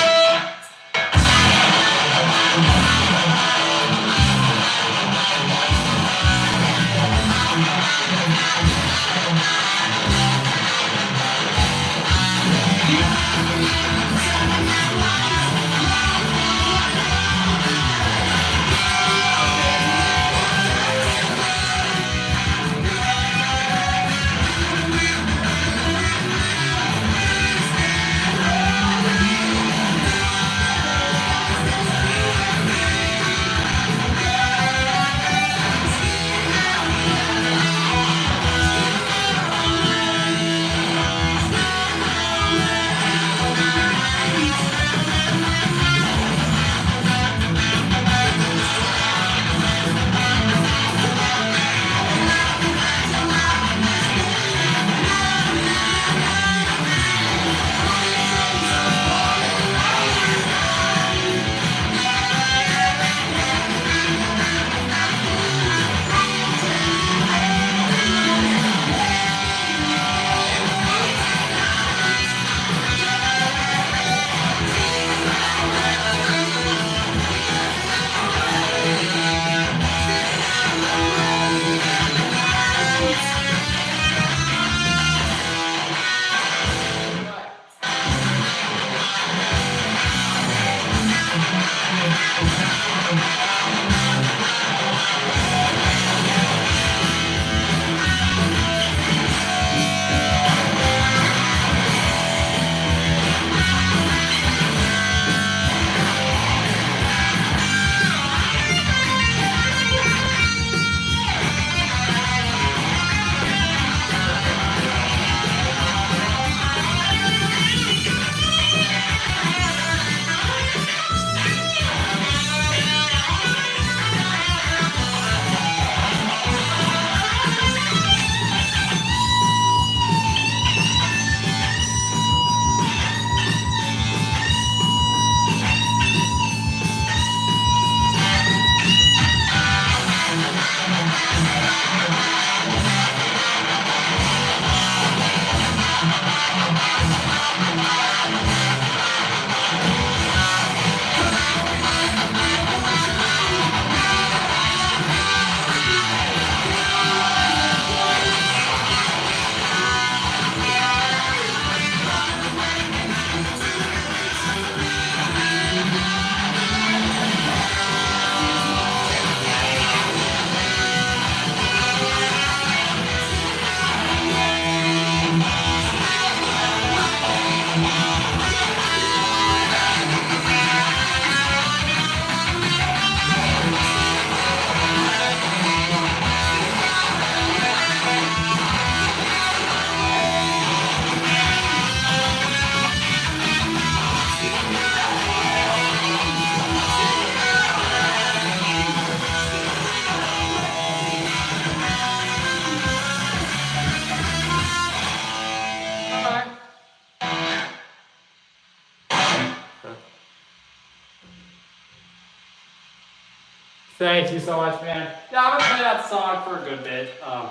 A: Thank you so much, man. Yeah, I'm gonna play that song for a good bit. I'm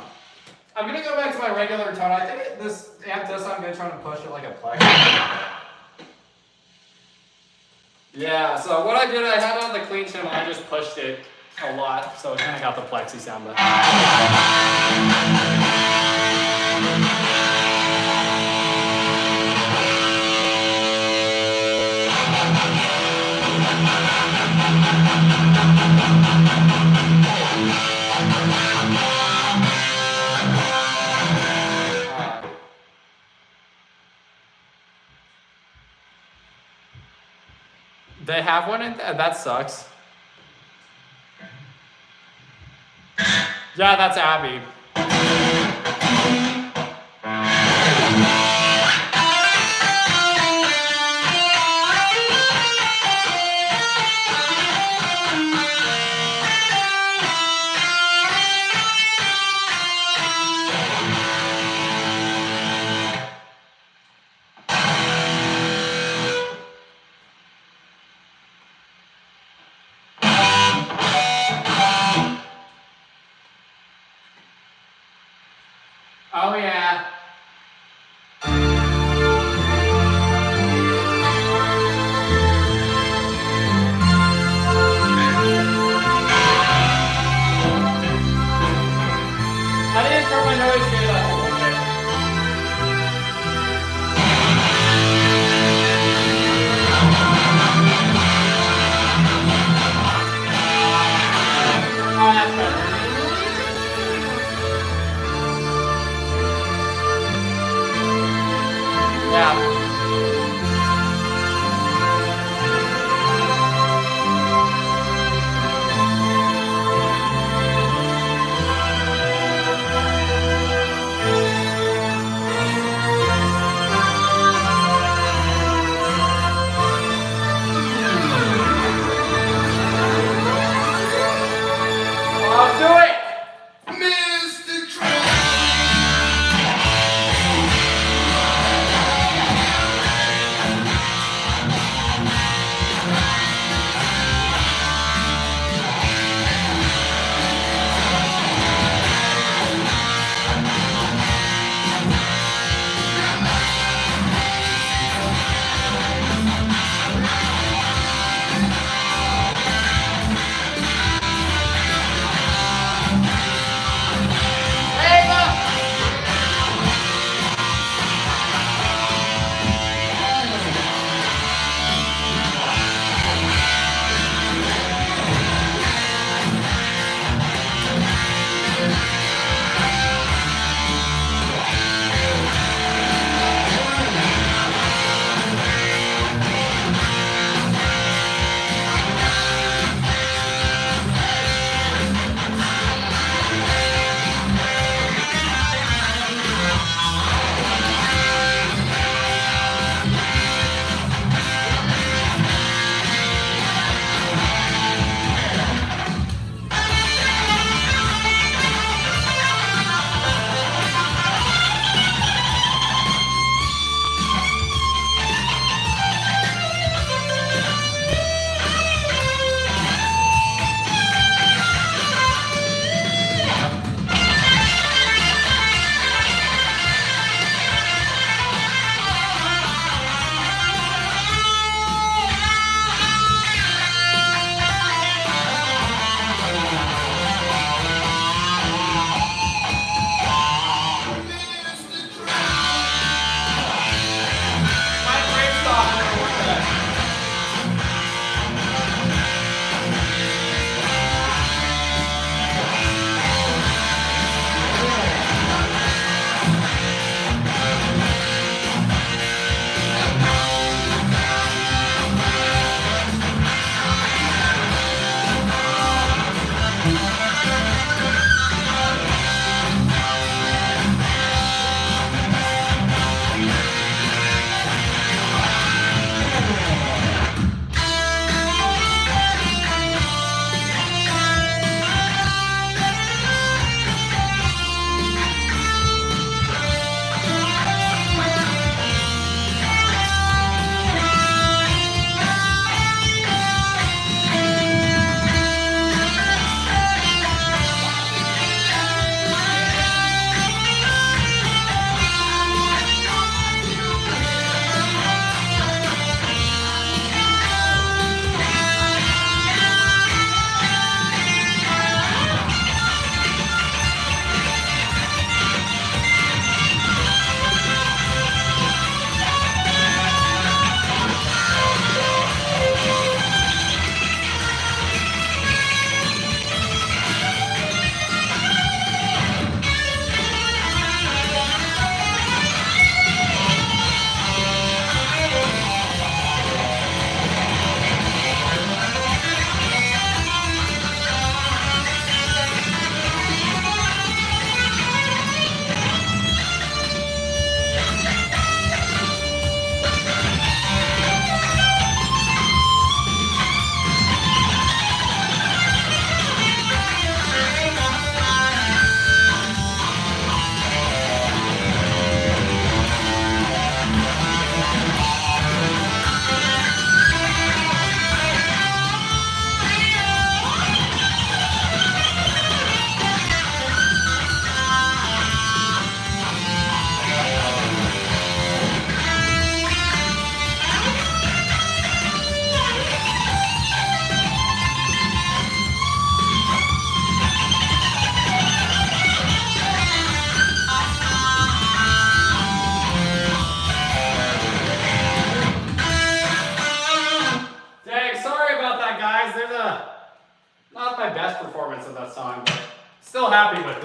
A: gonna go back to my regular tone. I think this I'm gonna try to push it like a plex. Yeah, so what I did, I had it on the clean channel, I just pushed it a lot, so it kind of got the plexi sound back. They have one in there? That sucks. Yeah, that's Abby. Oh yeah. I didn't turn my noise gate up. Oh, that's better. Yeah. Oh,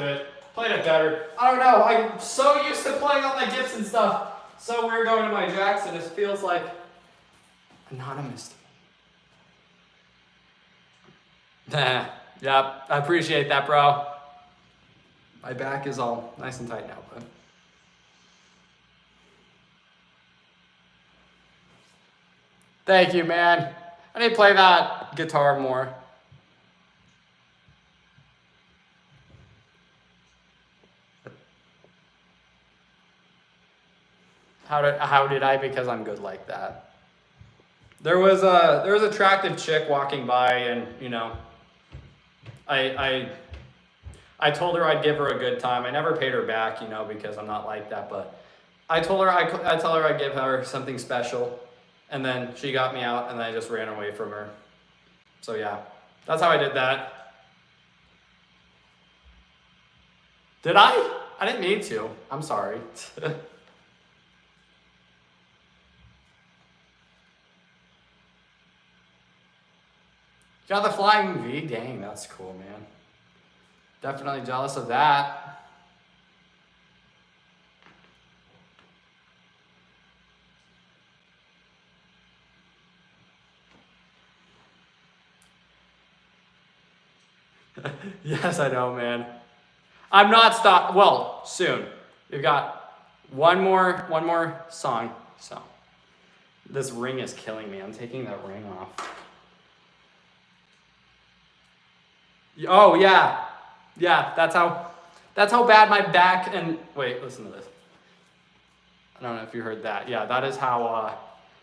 A: it. Played it better. I don't know. I'm so used to playing all my Gibson stuff. So weird going to my Jackson. It feels like anonymous. Nah. Yep. I appreciate that, bro. My back is all nice and tight now, but. Thank you, man. I need to play that guitar more. How did I? Because I'm good like that. There was an attractive chick walking by, and you know, I told her I'd give her a good time. I never paid her back, you know, because I'm not like that. But I told her I tell her I'd give her something special, and then she got me out, and then I just ran away from her. So yeah, that's how I did that. Did I? I didn't mean to. I'm sorry. Got the flying V? Dang, that's cool, man. Definitely jealous of that. Yes, I know, man. I'm not stopped. Well, soon. We've got one more song. So this ring is killing me. I'm taking that ring off. Oh yeah, that's how bad my back and wait, listen to this. I don't know if you heard that. Yeah, that's how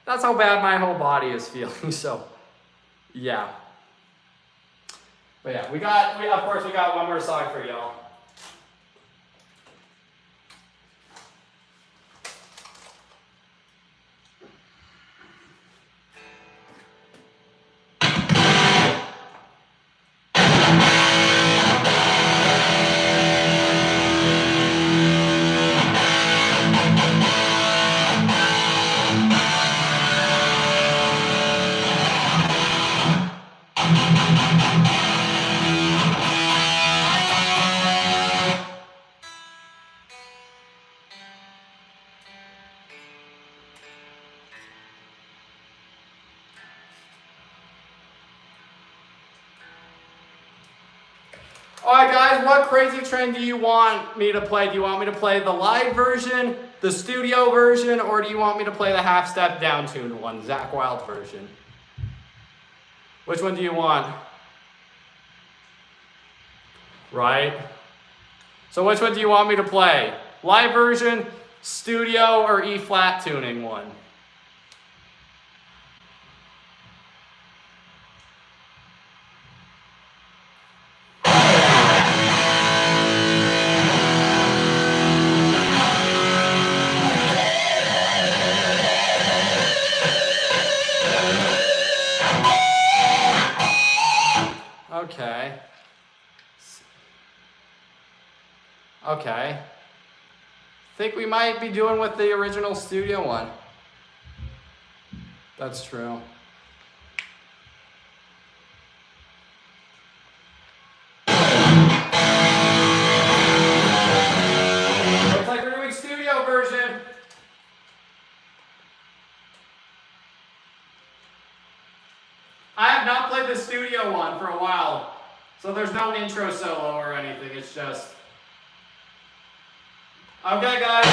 A: bad my whole body is feeling. So, yeah. But yeah, we got one more song for y'all. Alright guys, what Crazy Train do you want me to play? Do you want me to play the live version, the studio version, or do you want me to play the half-step down-tuned one, Zakk Wylde version? Which one do you want? Right? So which one do you want me to play? Live version, studio, or E-flat tuning one? Okay. Think we might be doing with the original studio one. That's true. Looks like we're doing studio version. I have not played the studio one for a while, so there's no intro solo or anything. It's just... Okay, guys.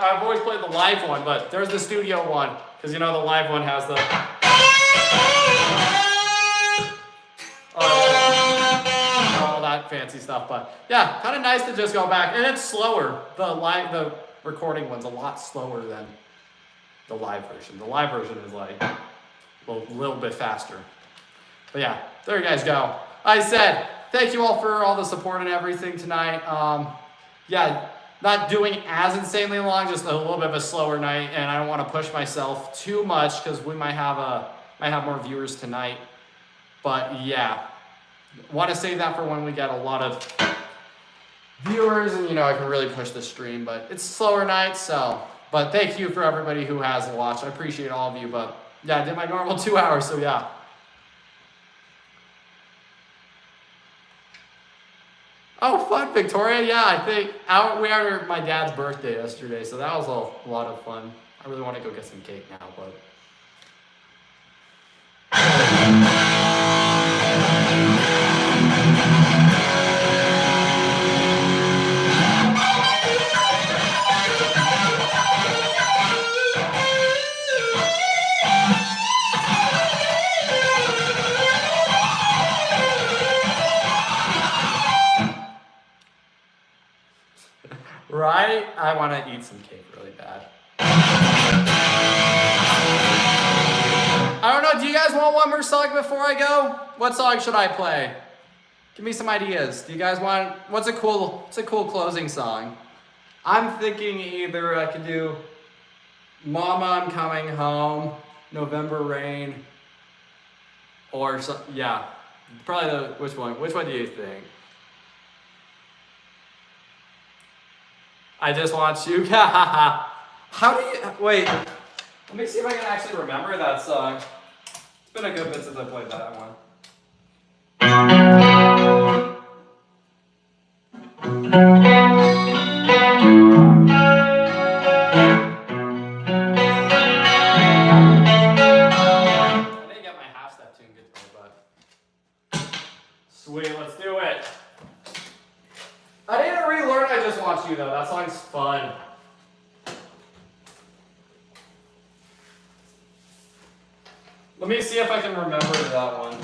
A: I've always played the live one, but there's the studio one, because you know the live one has the all that fancy stuff. But yeah, kind of nice to just go back, and it's slower. The recording one's a lot slower than the live version. The live version is like a little bit faster. But yeah, there you guys go. I said, thank you all for all the support and everything tonight. Yeah, not doing as insanely long, just a little bit of a slower night, and I don't want to push myself too much because we might have more viewers tonight. But yeah, want to save that for when we get a lot of viewers, and you know I can really push the stream. But it's a slower night, so. But thank you for everybody who has watched. I appreciate all of you. But yeah, I did my normal 2 hours, so yeah. Oh, fun, Victoria. Yeah, I think we had my dad's birthday yesterday, so that was a lot of fun. I really want to go get some cake now, but. Right? I want to eat some cake really bad. I don't know, do you guys want one more song before I go? What song should I play? Give me some ideas. Do you guys want, what's a cool closing song? I'm thinking either I could do Mama, I'm Coming Home, November Rain, or, yeah, probably which one do you think? I just want you. How do you, wait, let me see if I can actually remember that song. It's been a good bit since I played that one. I didn't get my half step tune good today, but sweet, let's do it. I didn't relearn I Just Want You though. That song's fun. Let me see if I can remember that one.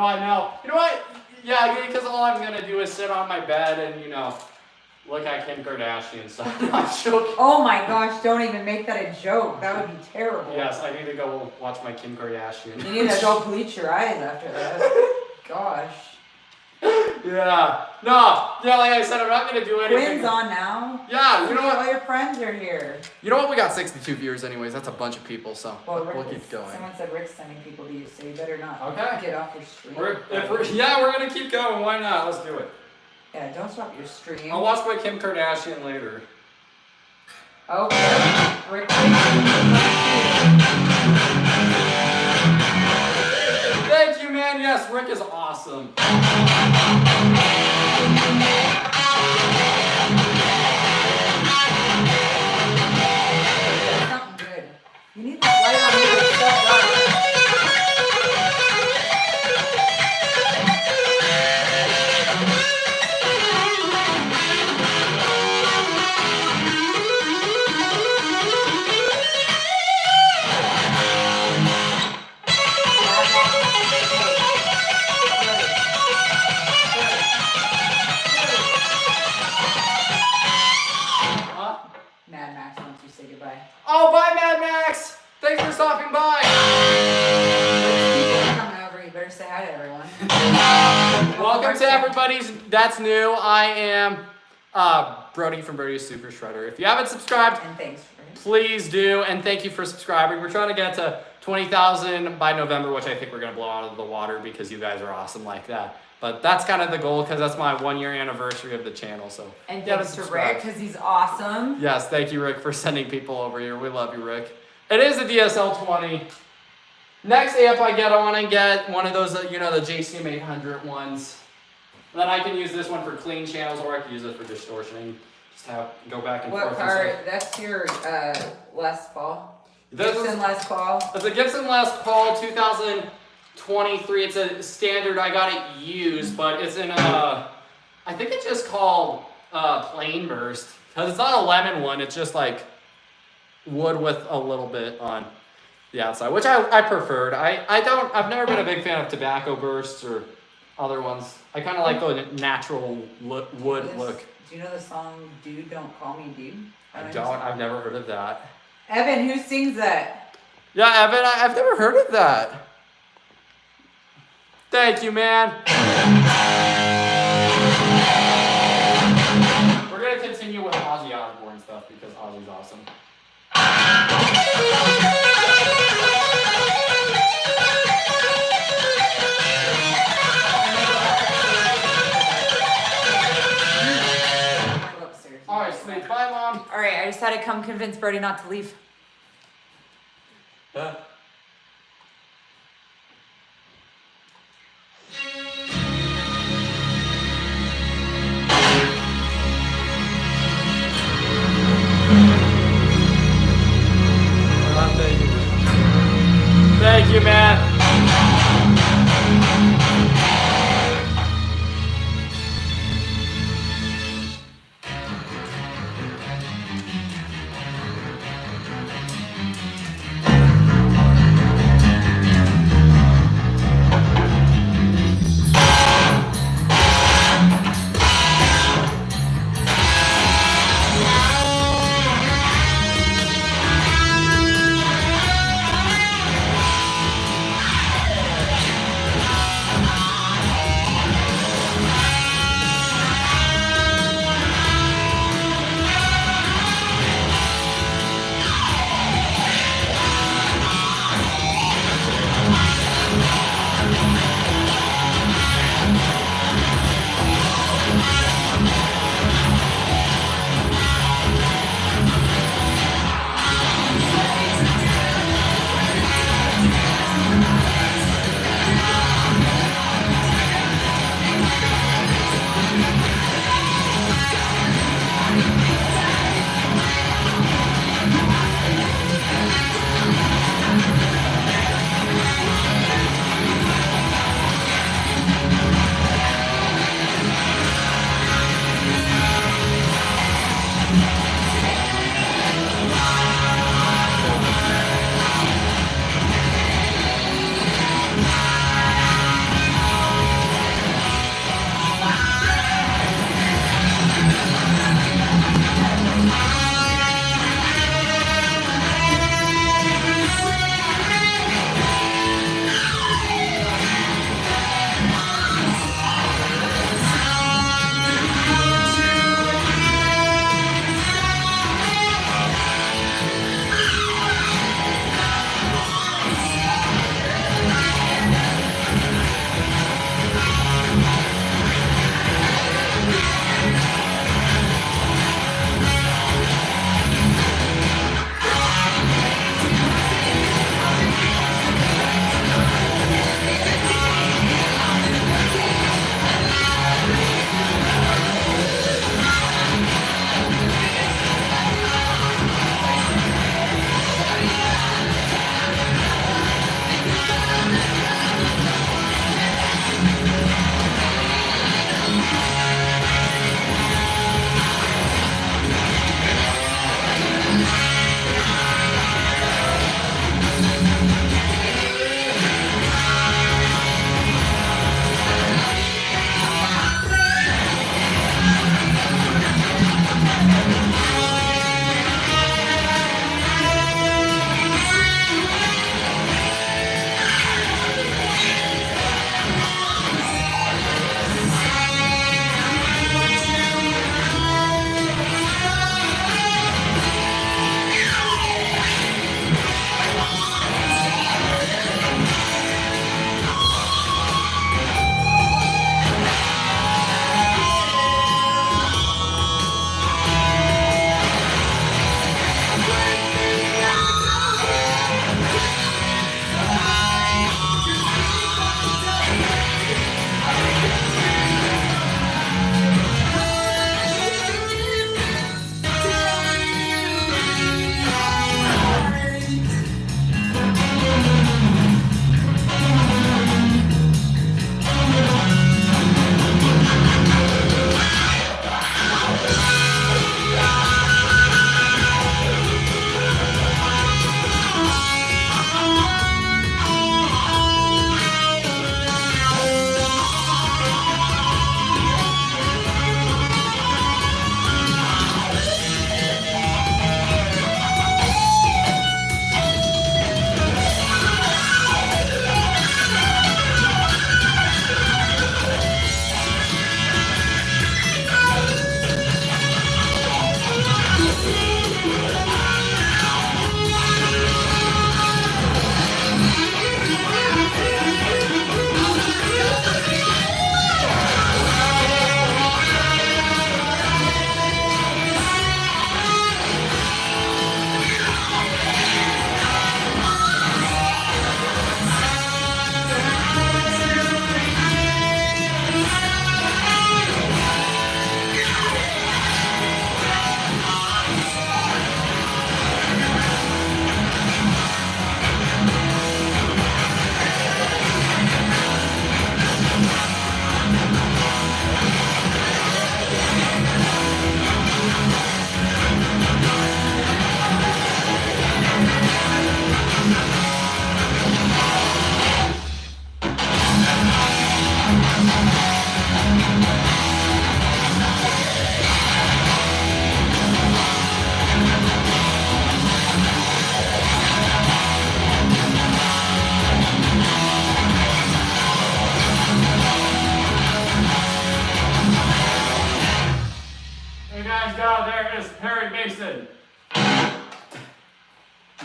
A: No, I know. You know what? Yeah, because all I'm gonna do is sit on my bed and look at Kim Kardashian stuff. I'm joking.
C: Oh my gosh, don't even make that a joke. That would be terrible.
A: Yes, I need to go watch my Kim Kardashian.
C: You need to go bleach your eyes after that. Gosh.
A: Yeah. No. Yeah, like I said, I'm not gonna do anything.
C: Quinn's on now.
A: Yeah, you know what?
C: All your friends are here.
A: You know what? We got 62 viewers anyways. That's a bunch of people, so
C: Well,
A: we'll keep going.
C: Someone said Rick's sending people to you, so you better not
A: Okay.
C: get off your stream.
A: We're gonna keep going. Why not? Let's do it.
C: Yeah, don't stop your stream.
A: I'll watch my Kim Kardashian later.
C: Okay. Rick.
A: Thank you, man. Yes, Rick is awesome.
C: Something good. You need this light on you. It's so dark. Mad Max wants you to say goodbye.
A: Oh, bye, Mad Max. Thanks for stopping by.
C: People are coming over. You better say hi to everyone.
A: Welcome to everybody's That's New. I am Brody from Brody's Super Shredder. If you haven't subscribed,
C: And thanks for
A: please do, and thank you for subscribing. We're trying to get to 20,000 by November, which I think we're going to blow out of the water because you guys are awesome like that. But that's kind of the goal because that's my 1 year anniversary of the channel. So
C: And
A: if you haven't
C: thanks to
A: subscribed-
C: Rick, because he's awesome.
A: Yes, thank you, Rick, for sending people over here. We love you, Rick. It is a DSL-20. Next amp I get, I want to get one of those, the JCM 800 ones. Then I can use this one for clean channels, or I can use it for distortion. Just go back and
C: What
A: forth.
C: part? That's your Les Paul.
A: This
C: Gibson
A: is
C: Les Paul.
A: it's a Gibson Les Paul 2023. It's a standard. I got it used, but it's in I think it's just called plain burst because it's not a lemon one. It's just like wood with a little bit on the outside, which I preferred. I've never been a big fan of tobacco bursts or other ones. I kind of like the natural wood look.
C: Do you know the song "Dude Don't Call Me Dude"?
A: I don't. I've never heard of that.
C: Evan, who sings that?
A: Yeah, Evan, I've never heard of that. Thank you, man. We're gonna continue with Ozzy Osbourne stuff because Ozzy's awesome. All right, sweet. Bye, Mom.
C: All right, I just had to come convince Brody not to leave.
A: Thank you, man.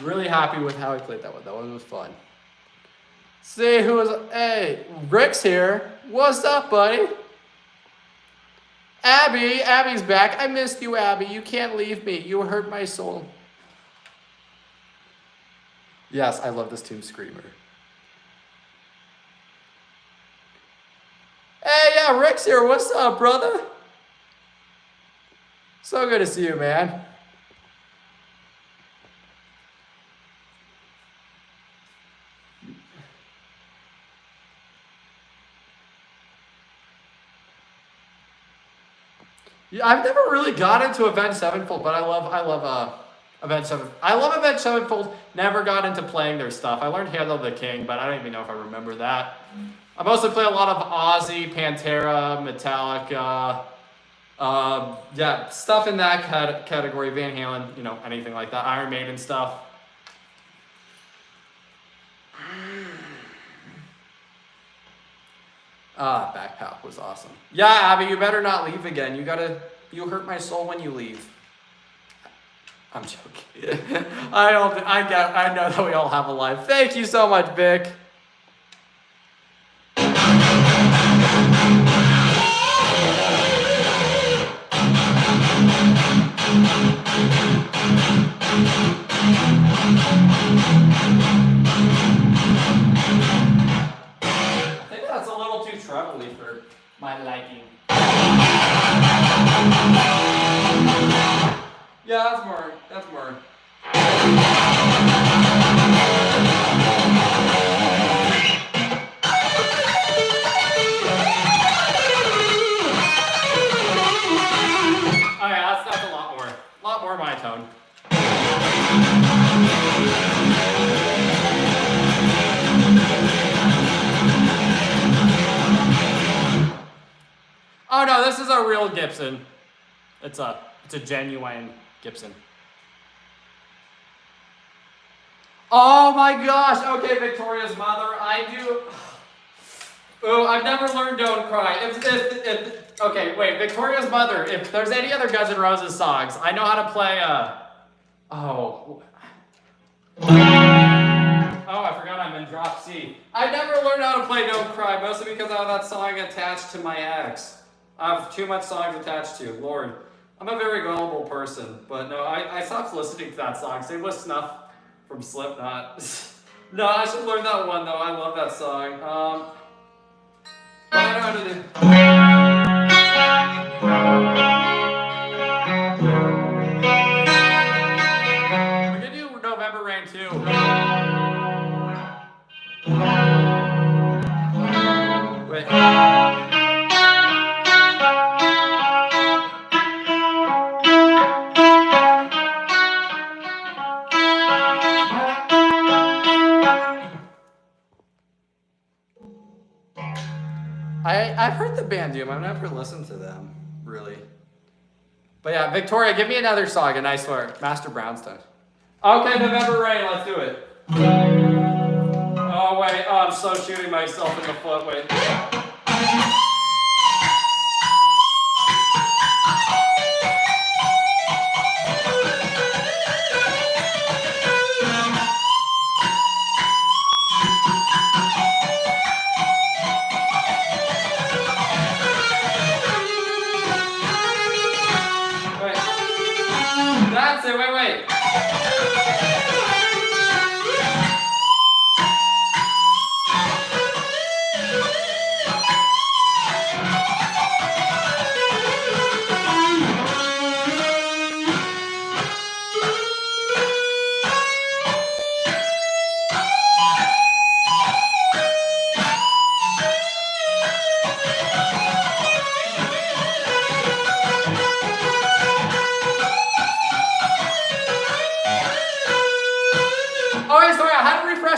A: Really happy with how I played that one. That one was fun. See who is. Hey, Rick's here. What's up, buddy? Abby's back. I missed you, Abby. You can't leave me. You hurt my soul. Yes, I love this Tomb Screamer. Hey, yeah, Rick's here. What's up, brother? So good to see you, man. Yeah, I've never really got into Avenged Sevenfold, but I love Avenged Sevenfold. I love Avenged Sevenfold. Never got into playing their stuff. I learned Hail to the King, but I don't even know if I remember that. I mostly play a lot of Ozzy, Pantera, Metallica, yeah, stuff in that category. Van Halen, you know, anything like that. Iron Maiden stuff. Backpack was awesome. Yeah, Abby, you better not leave again. You hurt my soul when you leave. I'm joking. I know that we all have a life. Thank you so much, Vic. I think that's a little too trebly for my liking. Yeah, that's more. Oh yeah, that's a lot more. A lot more my tone. Oh no, this is a real Gibson. It's a genuine Gibson. Oh my gosh. Okay, Victoria's mother. Oh, I've never learned Don't Cry. Okay, wait, Victoria's mother. If there's any other Guns N' Roses songs, I know how to play. Oh, I forgot I'm in drop C. I never learned how to play Don't Cry, mostly because I have that song attached to my ex. I have too much songs attached to. Lord, I'm a very gullible person, but no, I stopped listening to that song. Same with Snuff from Slipknot. No, I should learn that one though. I love that song. But I know how to do. We can do November Rain too. Wait. I've heard the band Doom. I've never listened to them, really. But yeah, Victoria, give me another song, and I swear, Master Brownstone. Okay, November Rain, let's do it. Oh wait, I'm so shooting myself in the foot. Wait. That's it, wait.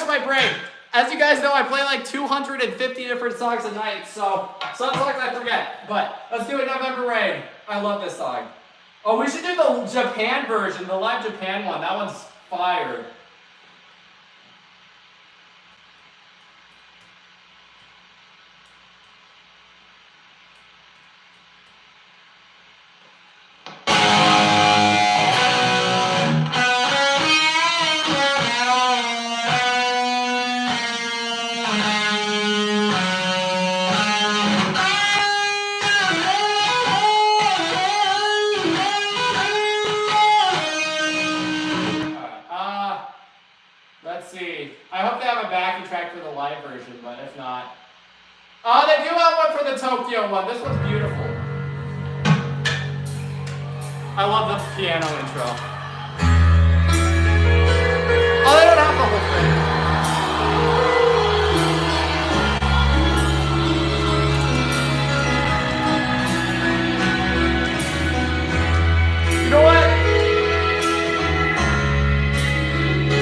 A: My brain. As you guys know, I play like 250 different songs a night, so some songs I forget. But let's do it, November Rain. I love this song. Oh, we should do the Japan version, the live Japan one. That one's fire. track for the live version, but if not. Oh, they do have one for the Tokyo one. This one's beautiful. I love the piano intro. Oh, they don't have the whole thing. You know what?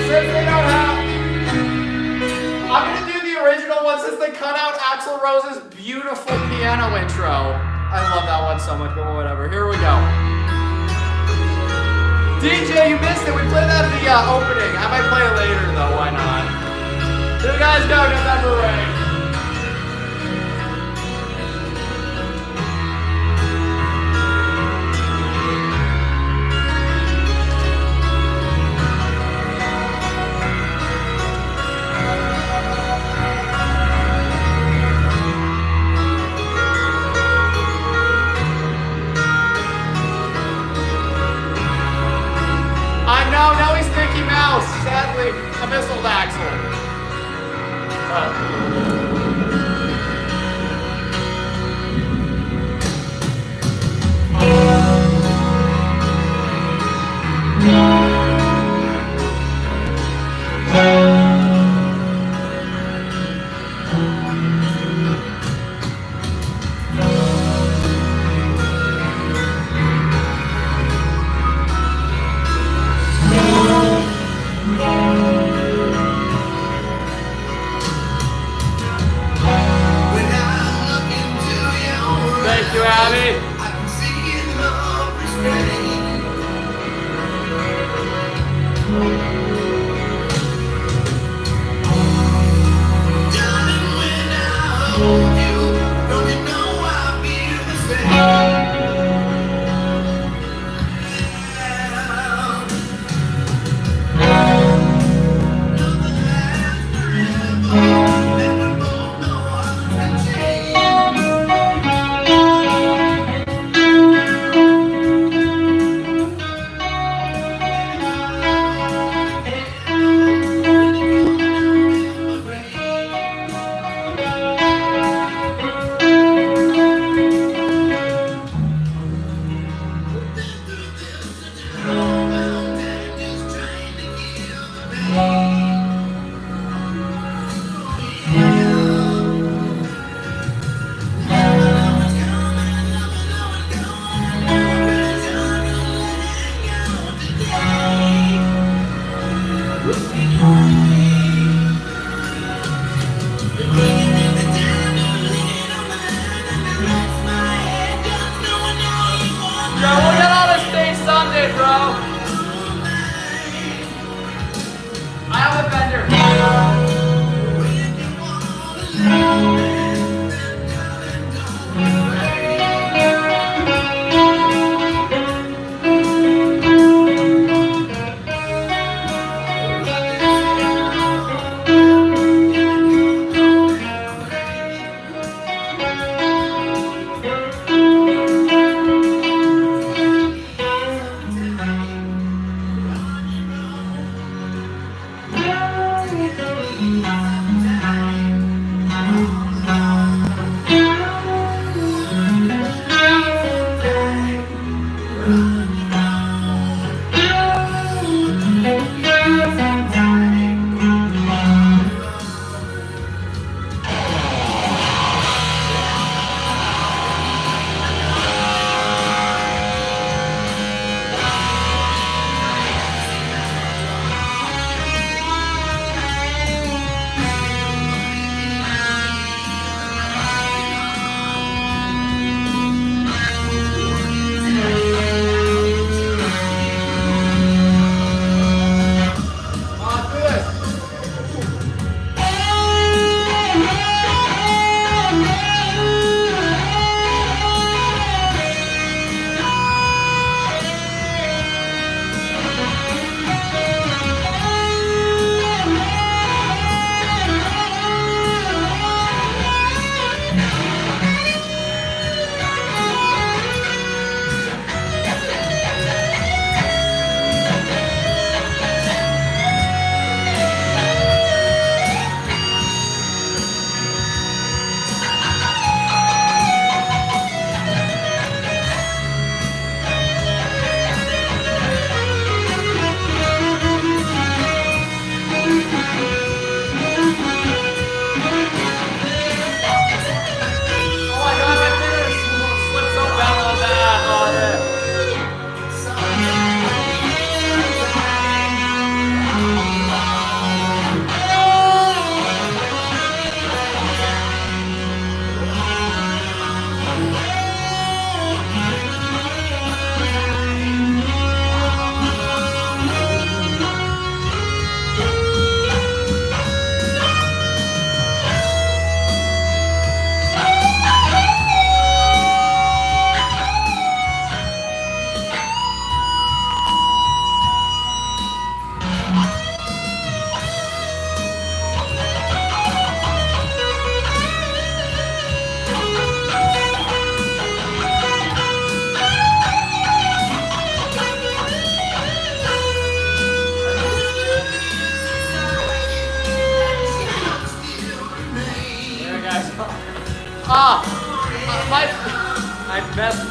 A: Since they don't have, I'm gonna do the original one since they cut out Axl Rose's beautiful piano intro. I love that one so much, but whatever. Here we go. DJ, you missed it. We played that at the opening. I might play it later though. Why not? Here you guys go, November Rain. I know, now he's Mickey Mouse. Sadly, I miss old Axel. Thank you, Abby. I messed.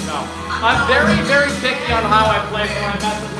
A: No. I'm very, very picky on how I play, so I mess with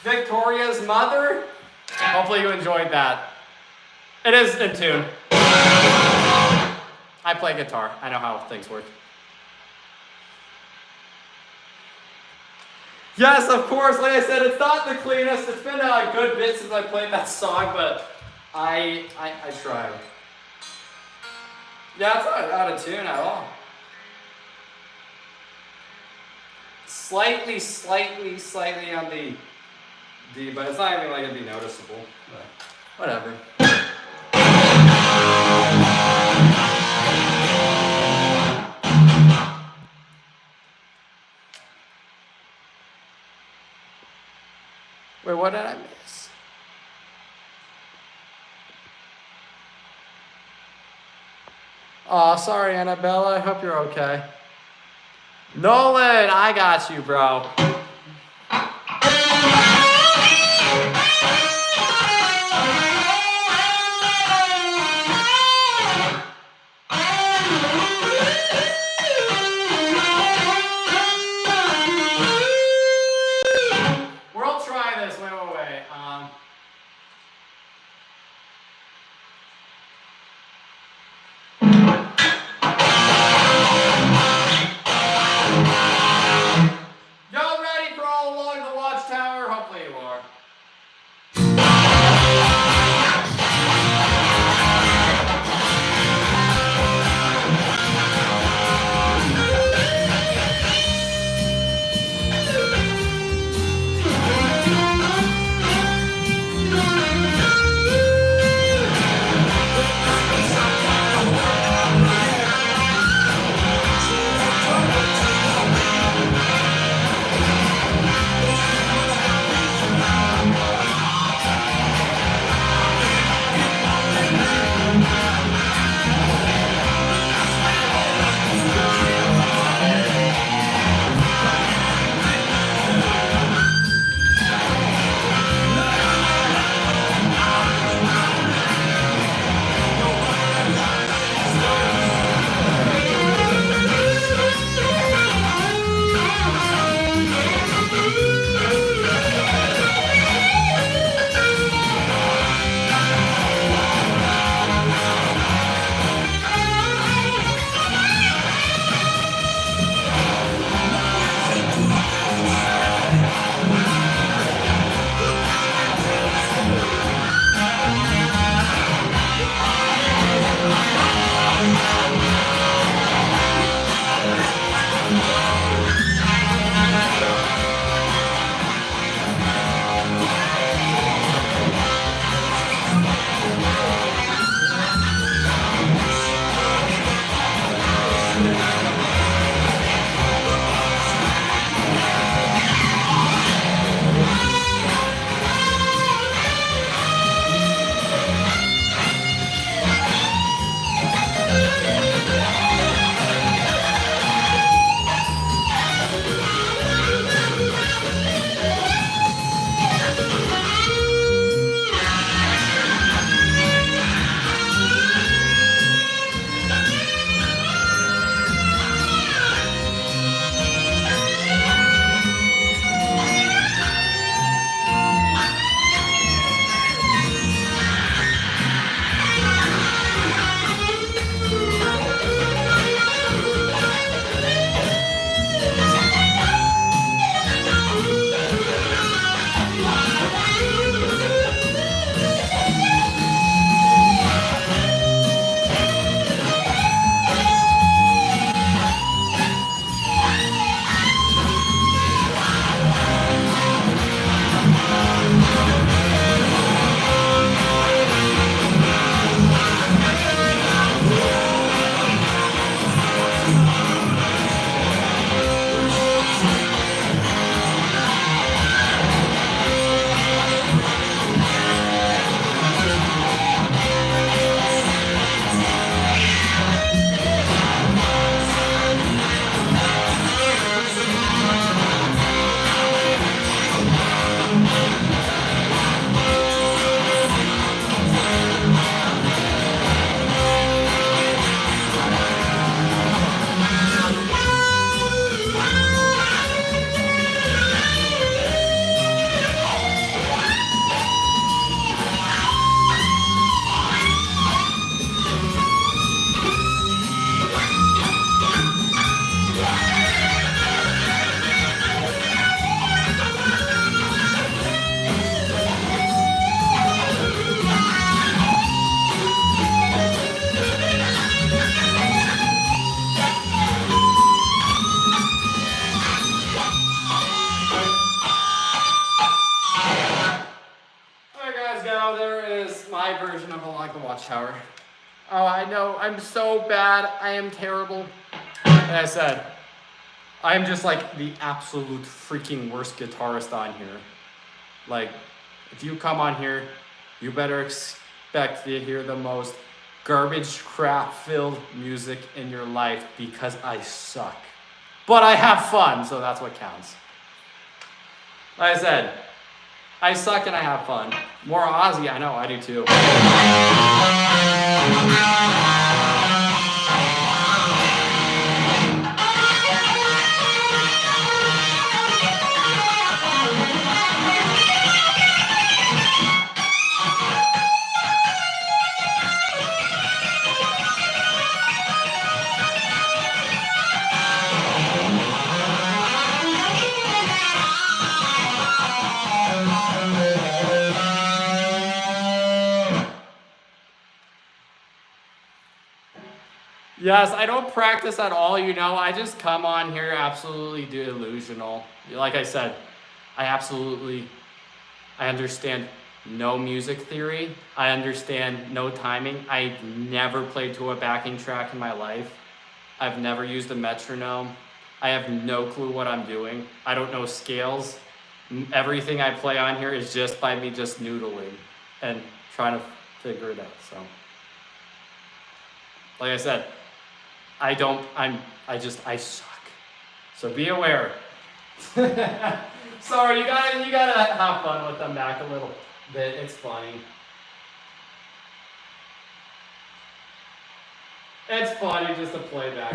A: Victoria's Mother. Hopefully you enjoyed that. It is in tune. I play guitar. I know how things work. Yes, of course. Like I said, it's not the cleanest. It's been a good bit since I played that song, but I tried. Yeah, it's not out of tune at all. Slightly on the D, but it's not even like it'd be noticeable. But whatever. Wait, what did I miss? Aw, sorry, Annabella. I hope you're okay. Nolan, I got you, bro. We'll try this. Wait. Y'all ready for All Along the Watchtower? Hopefully you are. version of Along the Watchtower. Oh, I know, I'm so bad. I am terrible. Like I said, I am just like the absolute freaking worst guitarist on here. Like, if you come on here, you better expect to hear the most garbage crap filled music in your life because I suck. But I have fun, so that's what counts. Like I said, I suck and I have fun. More Aussie, I know, I do too. Yes, I don't practice at all, you know, I just come on here absolutely delusional. Like I said, I understand no music theory. I understand no timing. I've never played to a backing track in my life. I've never used a metronome. I have no clue what I'm doing. I don't know scales. Everything I play on here is just by me just noodling and trying to figure it out, so. Like I said, I suck. So be aware. Sorry, you gotta have fun with them back a little bit. It's funny. It's funny just to play back.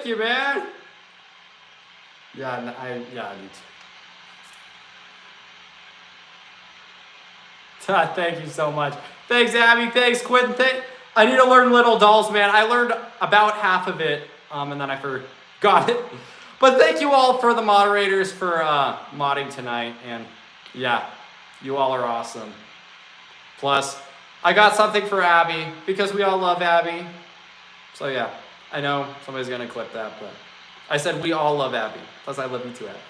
A: Thank you, man. Yeah, I need to. Thank you so much. Thanks, Abby. Thanks, Quentin. I need to learn Little Dolls, man. I learned about half of it, and then I forgot it. But thank you all for the moderators for modding tonight. And yeah, you all are awesome. Plus, I got something for Abby because we all love Abby. So yeah, I know somebody's going to clip that, but I said we all love Abby. Plus, I love you too, Abby.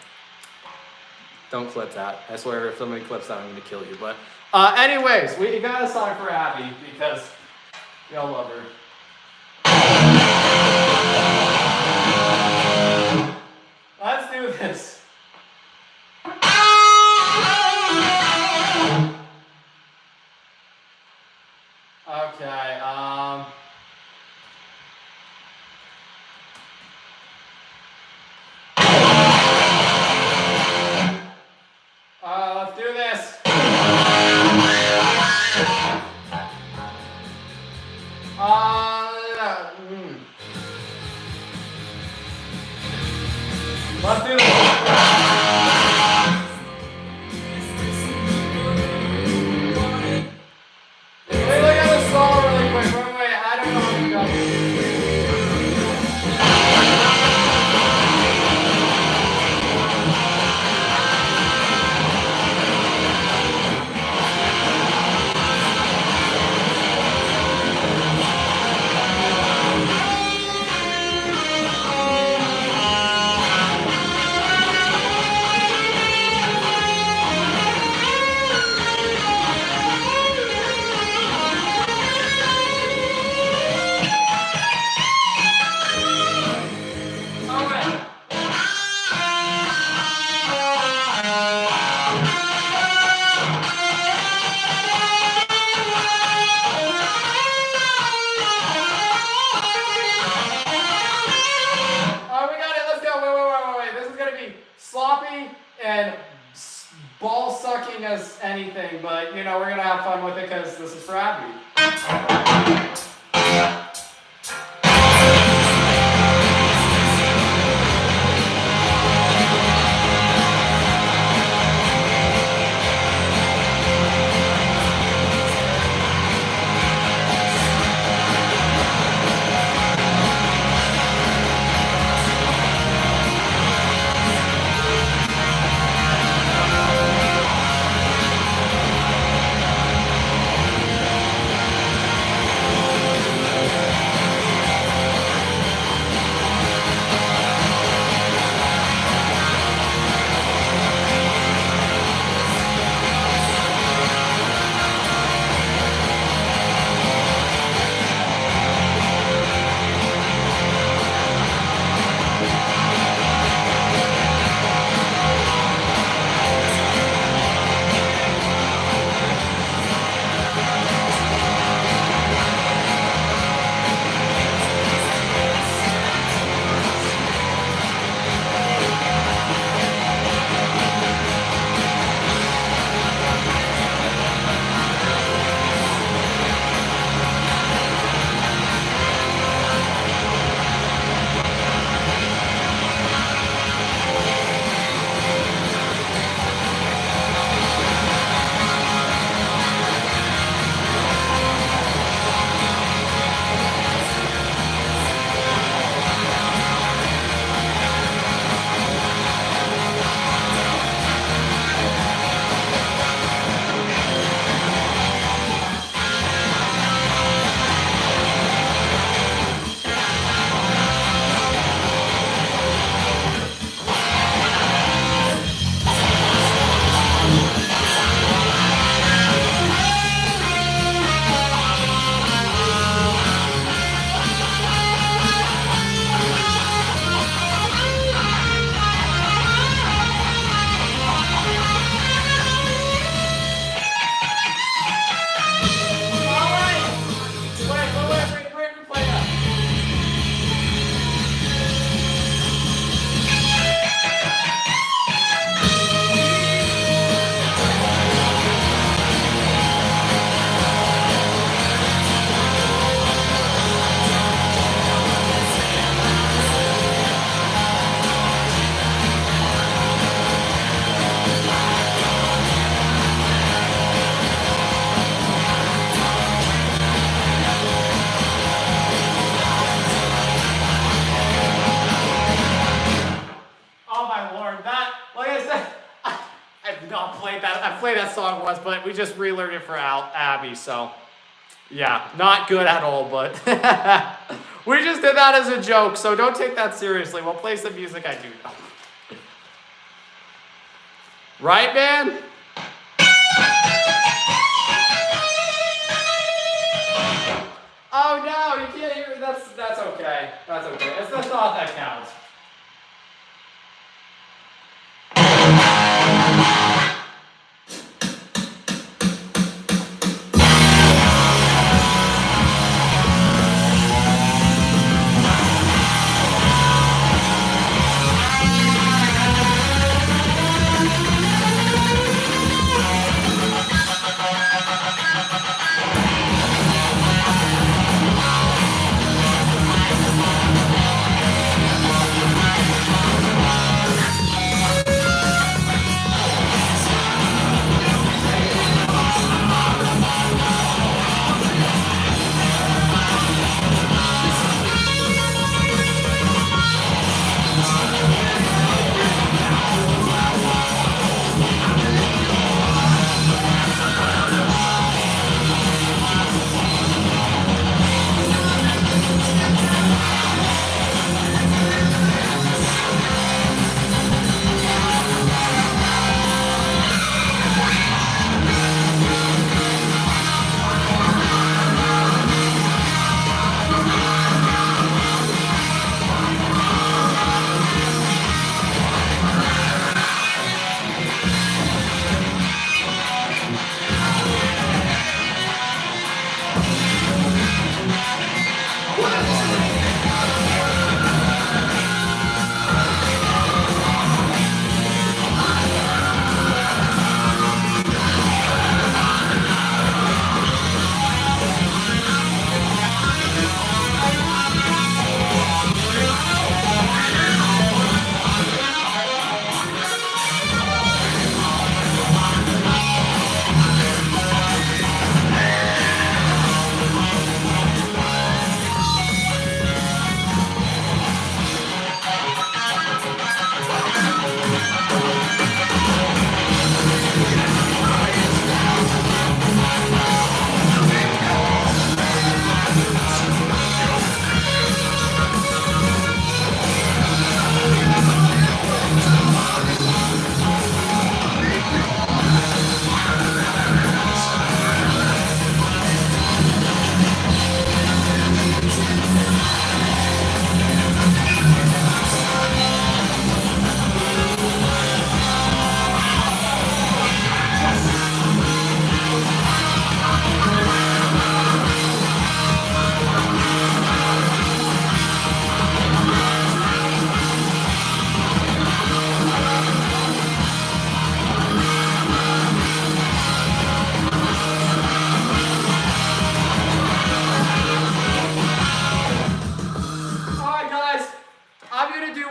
A: Don't clip that. I swear if somebody clips that, I'm going to kill you. But anyways, we got a song for Abby because we all love her. Let's do this. Okay, let's do this. Let's do this. Wait, look at the solo really quick. Wait, I don't know how to go. And ball sucking as anything, but you know, we're gonna have fun with it because this is for Abby. not played that. I played that song once, but we just relearned it for Abby. So, yeah, not good at all. But we just did that as a joke. So don't take that seriously. We'll play some music I do know. Right, man? Oh no, you can't hear. That's okay. That's okay. It's the thought that counts.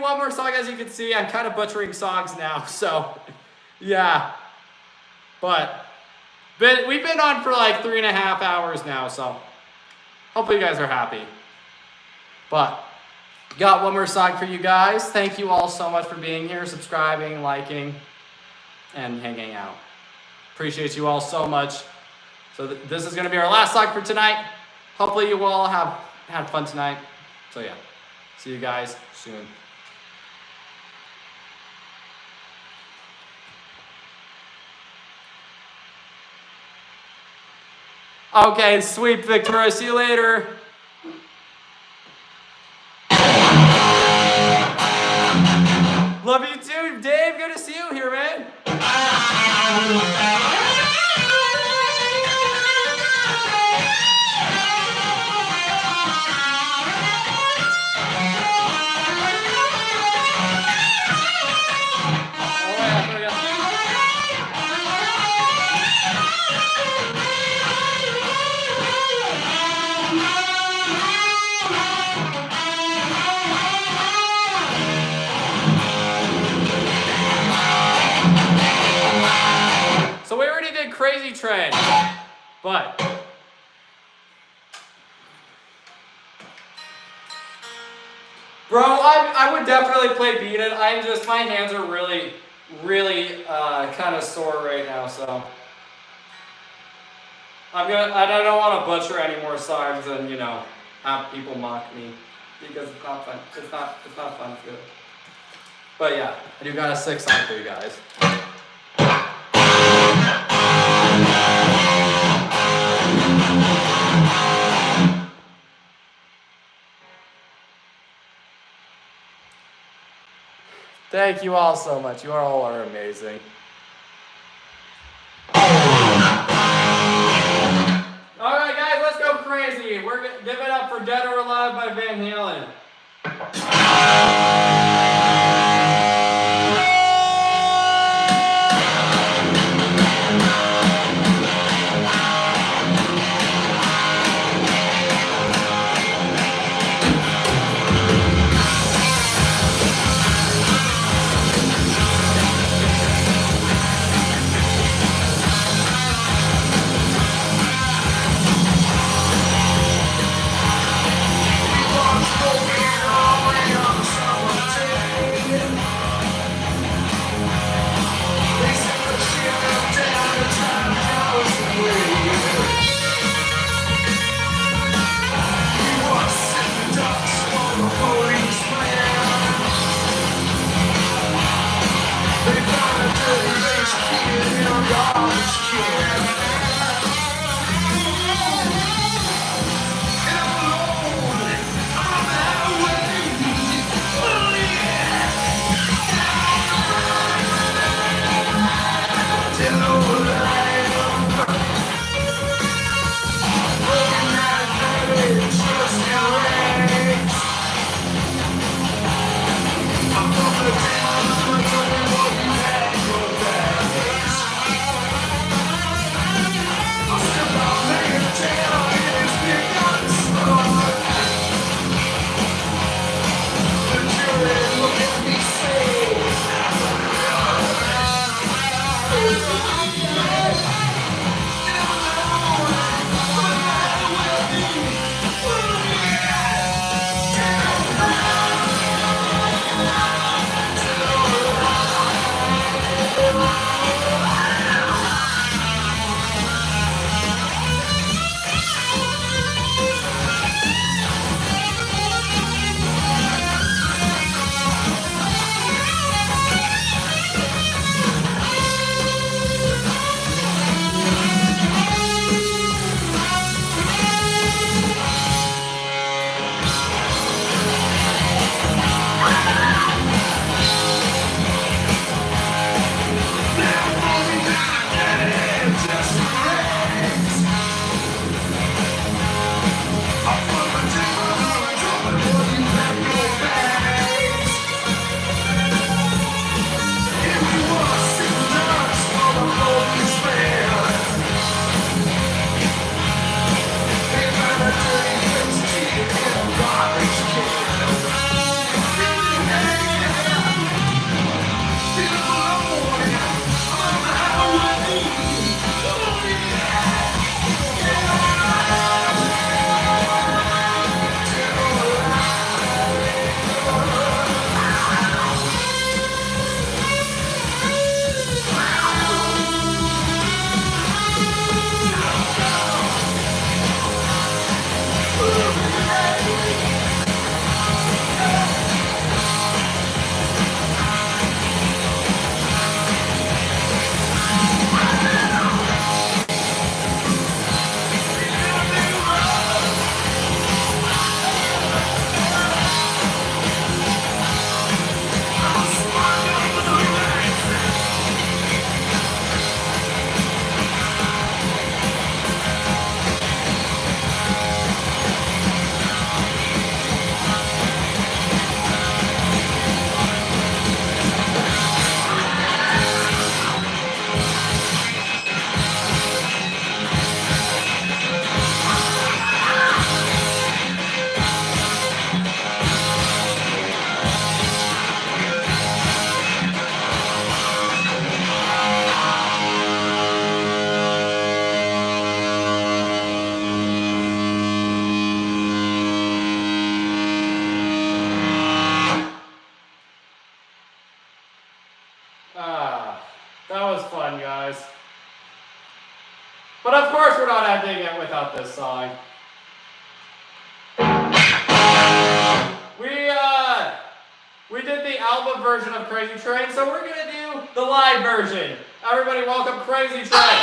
A: One more song. As you can see, I'm kind of butchering songs now, so yeah. But we've been on for like 3.5 hours now, so hopefully you guys are happy. But got one more song for you guys. Thank you all so much for being here, subscribing, liking, and hanging out. Appreciate you all so much. So this is going to be our last song for tonight. Hopefully you all have had fun tonight. So yeah, see you guys soon. Okay, sweet, Victoria. See you later. Love you too, Dave. Good to see you here, man. Crazy Train, but bro, I would definitely play Beat It. My hands are really really kind of sore right now, so I don't want to butcher any more songs and have people mock me because it's not fun. It's not fun to do. But yeah, I do got a 6 song for you guys. Thank you all so much. You all are amazing. Alright guys, let's go crazy. We're gonna give it up for Dead or Alive by Van Halen. fun, guys. But of course we're not ending it without this song. We did the album version of Crazy Train, so we're gonna do the live version. Everybody welcome Crazy Train.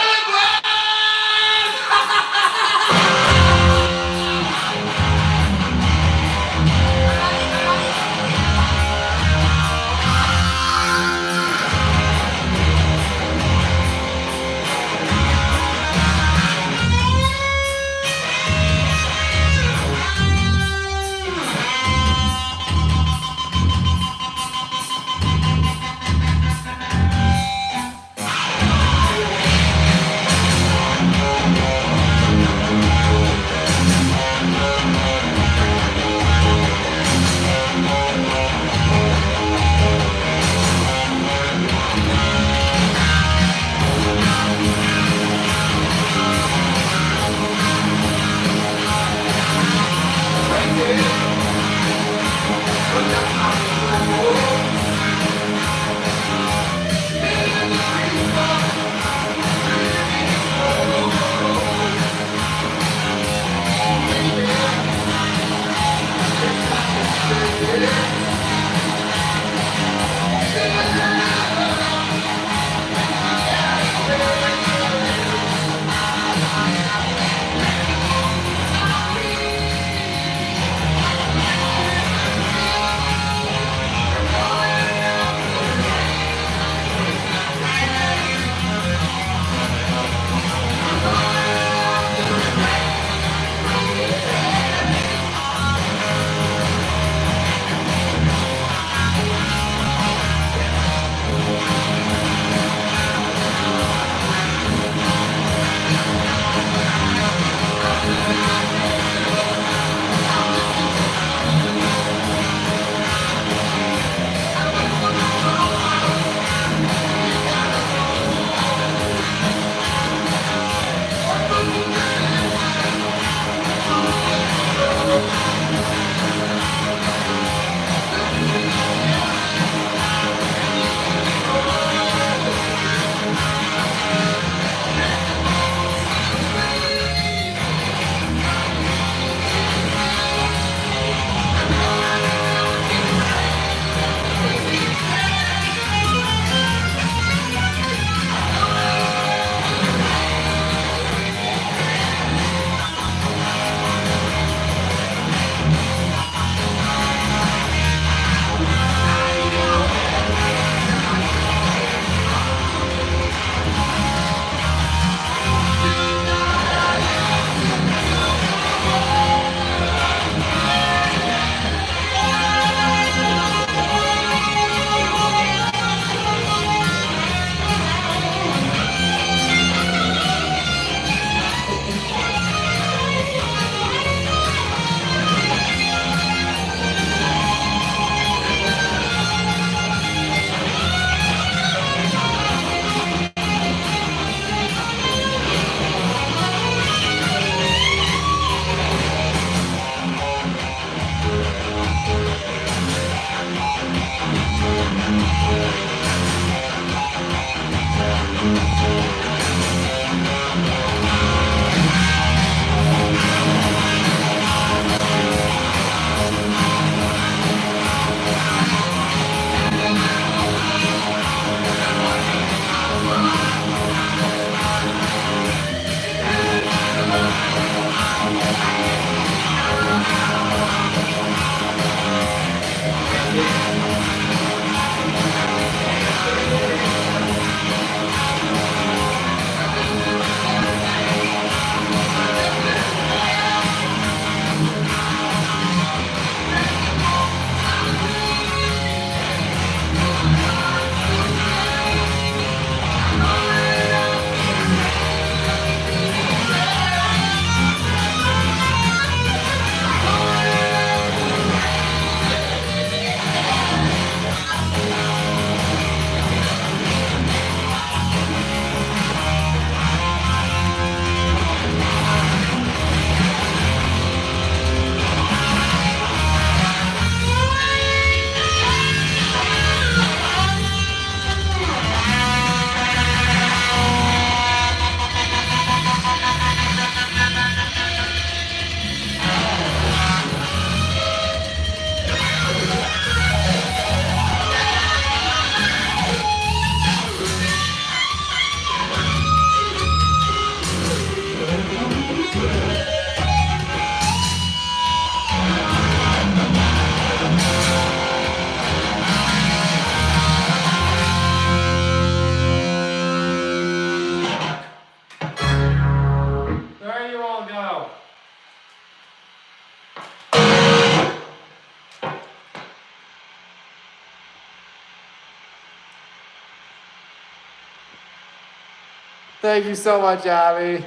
A: Thank you so much, Abby.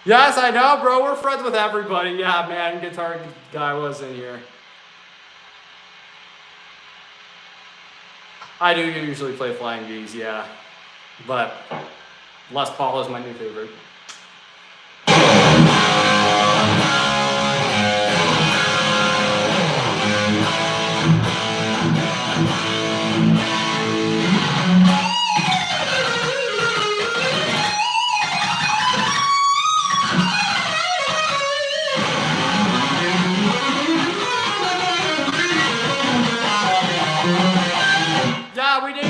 A: Yes, I know, bro. We're friends with everybody. Yeah, man. Guitar guy was in here. I do usually play Flying V's, yeah. But Les Paul is my new favorite. Yeah, we did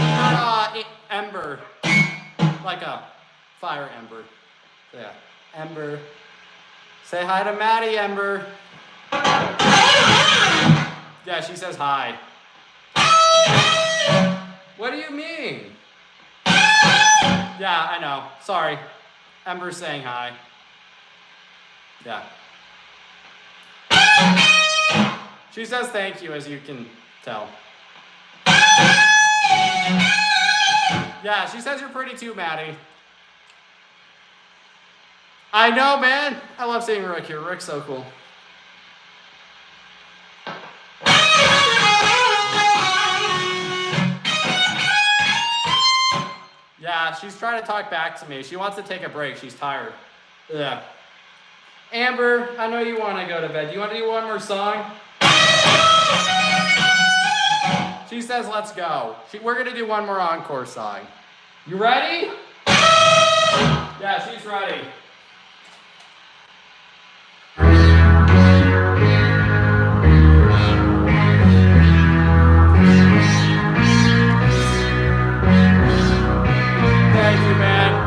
A: Ember. Like a fire ember. Yeah, Ember. Say hi to Maddie, Ember. Yeah, she says hi. What do you mean? Yeah, I know. Sorry. Ember's saying hi. Yeah. She says thank you, as you can tell. Yeah, she says you're pretty too, Maddie. I know, man. I love seeing Rick here. Rick's so cool. Yeah, she's trying to talk back to me. She wants to take a break. She's tired. Yeah. Amber, I know you want to go to bed. Do you want to do one more song? She says, let's go. We're going to do one more encore song. You ready? Yeah, she's ready. Thank you, man.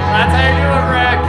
A: That's how you do it, Rick.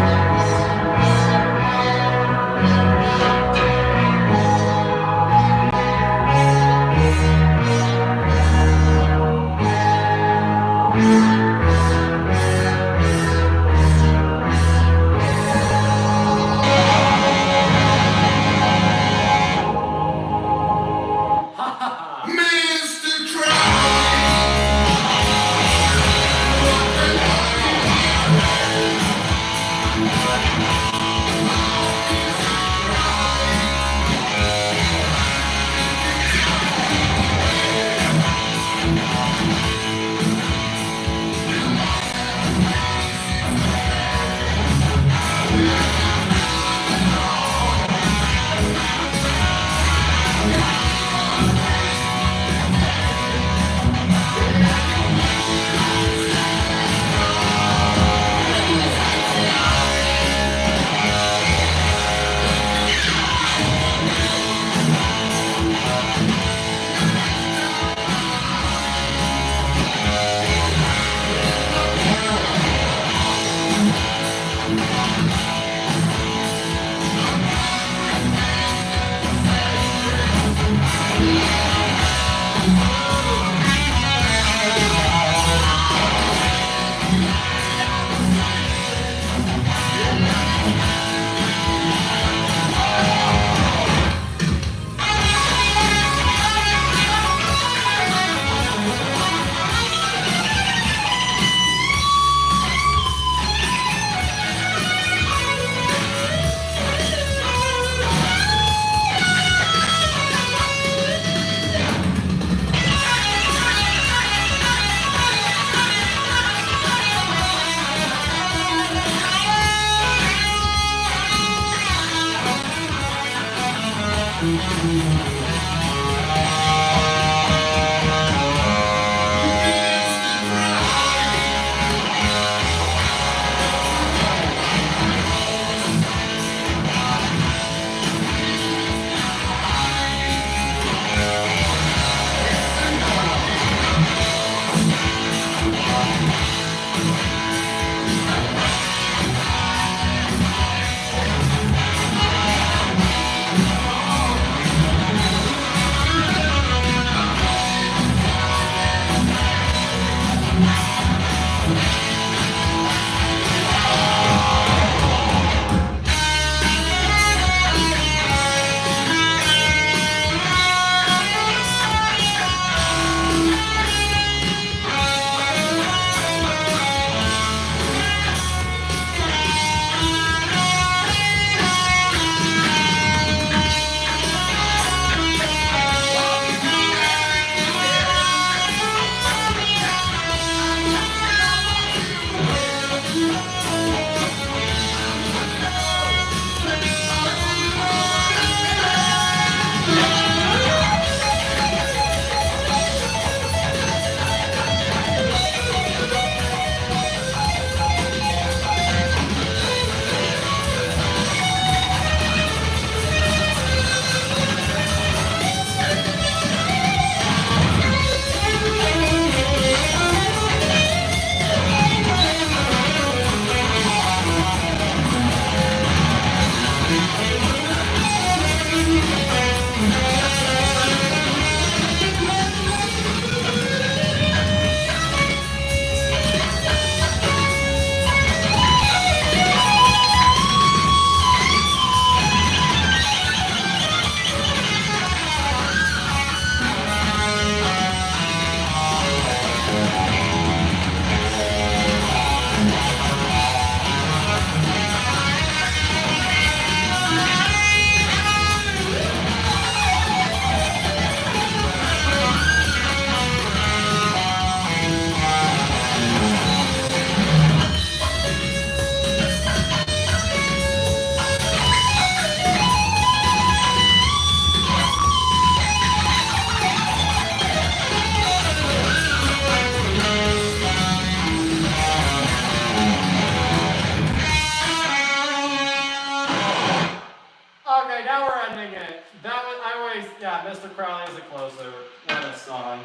A: Anyway, now we're ending it. That was, I always, yeah, Mr. Crowley is a closer. What a song.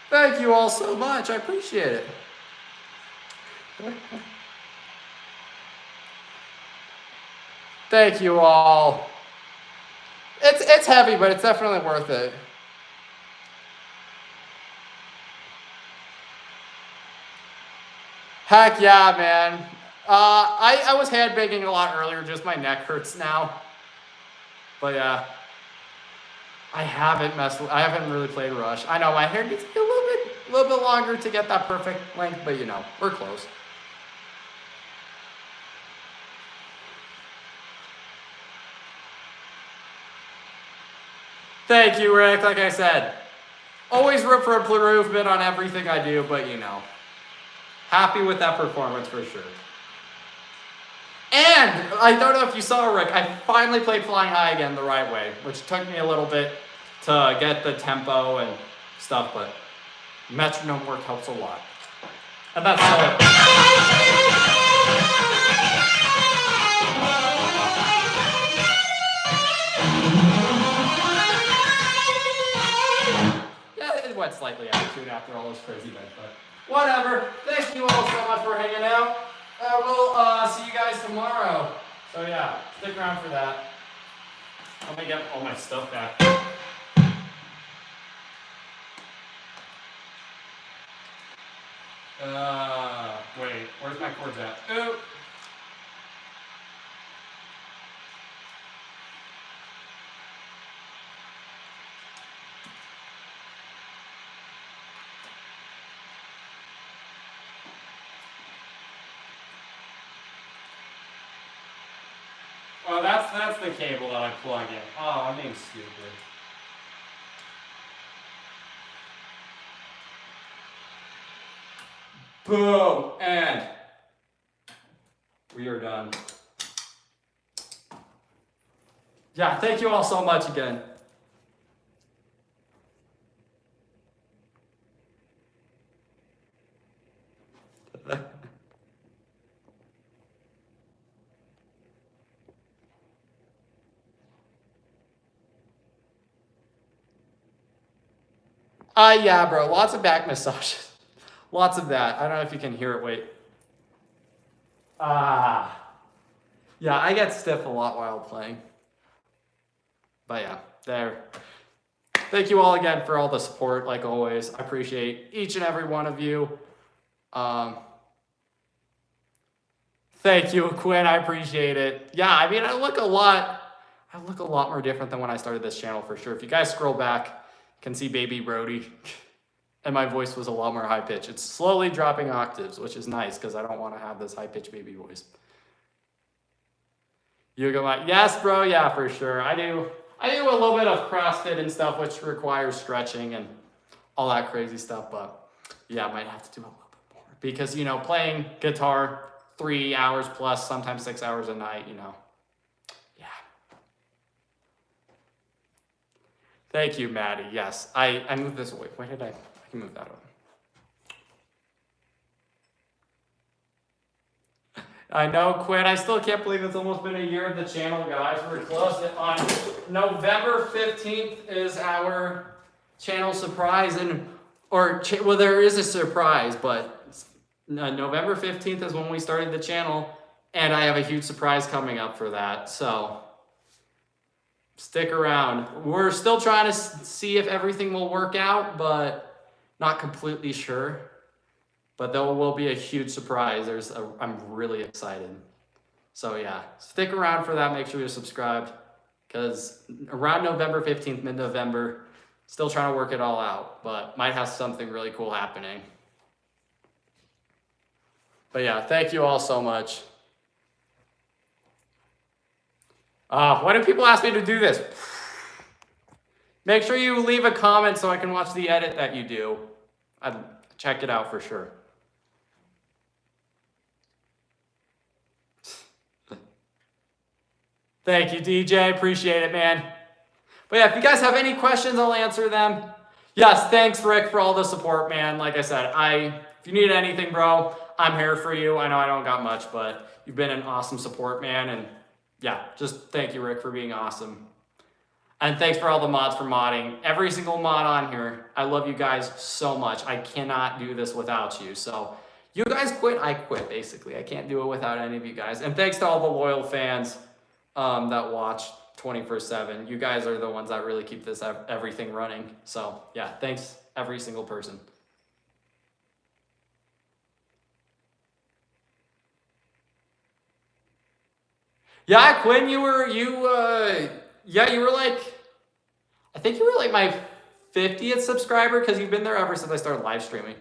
A: Thank you all so much. I appreciate it. Thank you all. It's heavy, but it's definitely worth it. Heck yeah, man. I was handbagging a lot earlier, just my neck hurts now. But yeah. I haven't really played Rush. I know my hair needs to be a little bit longer to get that perfect length, but you know, we're close. Thank you, Rick. Like I said, always root for improvement on everything I do, but you know, happy with that performance for sure. And I don't know if you saw, Rick, I finally played Flying High again the right way, which took me a little bit to get the tempo and stuff, but metronome work helps a lot. And that's all. Yeah, it went slightly out of tune after all those crazy bits, but whatever. Thank you all so much for hanging out. We'll see you guys tomorrow. So yeah, stick around for that. Let me get all my stuff back. Wait, where's my chords at? Ooh. Oh, that's the cable that I plug in. Oh, I'm being stupid. Boom! And we are done. Yeah, thank you all so much again. Yeah, bro. Lots of back massages. Lots of that. I don't know if you can hear it. Wait. Yeah, I get stiff a lot while playing. But yeah, there. Thank you all again for all the support, like always. I appreciate each and every one of you. Thank you, Quinn. I appreciate it. Yeah, I mean, I look a lot more different than when I started this channel for sure. If you guys scroll back, you can see baby Brody. And my voice was a lot more high pitched. It's slowly dropping octaves, which is nice because I don't want to have this high pitched baby voice. You go like, yes, bro, yeah, for sure. I do a little bit of CrossFit and stuff, which requires stretching and all that crazy stuff. But yeah, I might have to do a little bit more because, you know, playing guitar 3 hours plus, sometimes 6 hours a night, you know. Yeah. Thank you, Maddie. Yes, I moved this away. Why did I can move that over. I know, Quinn. I still can't believe it's almost been a year of the channel, guys. We're close. On November 15th is our channel surprise, well, there is a surprise, but November 15th is when we started the channel, and I have a huge surprise coming up for that. So stick around. We're still trying to see if everything will work out, but not completely sure. But there will be a huge surprise. I'm really excited. So yeah, stick around for that. Make sure you're subscribed because around November 15th, mid-November, still trying to work it all out, but might have something really cool happening. But yeah, thank you all so much. Why do people ask me to do this? Make sure you leave a comment so I can watch the edit that you do. I'd check it out for sure. Thank you, DJ. Appreciate it, man. But yeah, if you guys have any questions, I'll answer them. Yes, thanks, Rick, for all the support, man. Like I said, if you need anything, bro, I'm here for you. I know I don't got much, but you've been an awesome support, man. And yeah, just thank you, Rick, for being awesome. And thanks for all the mods for modding. Every single mod on here. I love you guys so much. I cannot do this without you. So you guys quit, I quit, basically. I can't do it without any of you guys. And thanks to all the loyal fans that watch 24/7. You guys are the ones that really keep this everything running. So yeah, thanks every single person. Yeah, Quinn, you were like, I think you were like my 50th subscriber because you've been there ever since I started live streaming.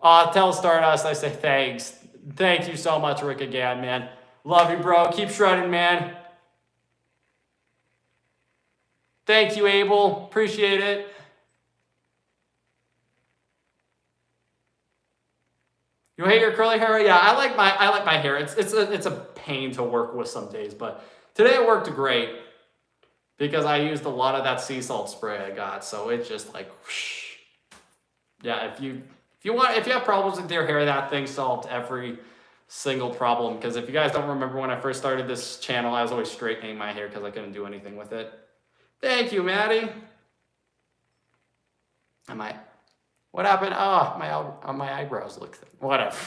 A: Tell Stardust I say thanks. Thank you so much, Rick, again, man. Love you, bro. Keep shredding, man. Thank you, Abel. Appreciate it. You hate your curly hair? Yeah, I like my hair. It's a pain to work with some days, but today it worked great because I used a lot of that sea salt spray I got. So it's just like whoosh. Yeah, if you have problems with your hair, that thing solved every single problem. Because if you guys don't remember when I first started this channel, I was always straightening my hair because I couldn't do anything with it. Thank you, Maddie. What happened? Oh, my eyebrows look thin. Whatever.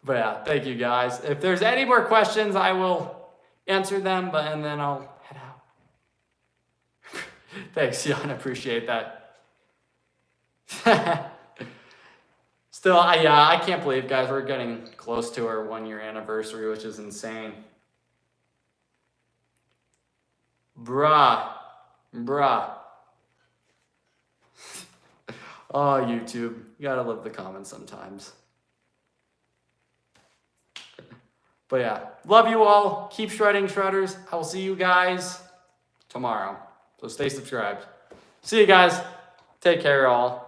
A: But yeah, thank you guys. If there's any more questions, I will answer them, and then I'll head out. Thanks, Jan. Appreciate that. Still, I can't believe, guys, we're getting close to our 1-year anniversary, which is insane. Bruh. Oh, YouTube. You gotta love the comments sometimes. But yeah, love you all. Keep shredding, shredders. I will see you guys tomorrow. So stay subscribed. See you guys. Take care, all.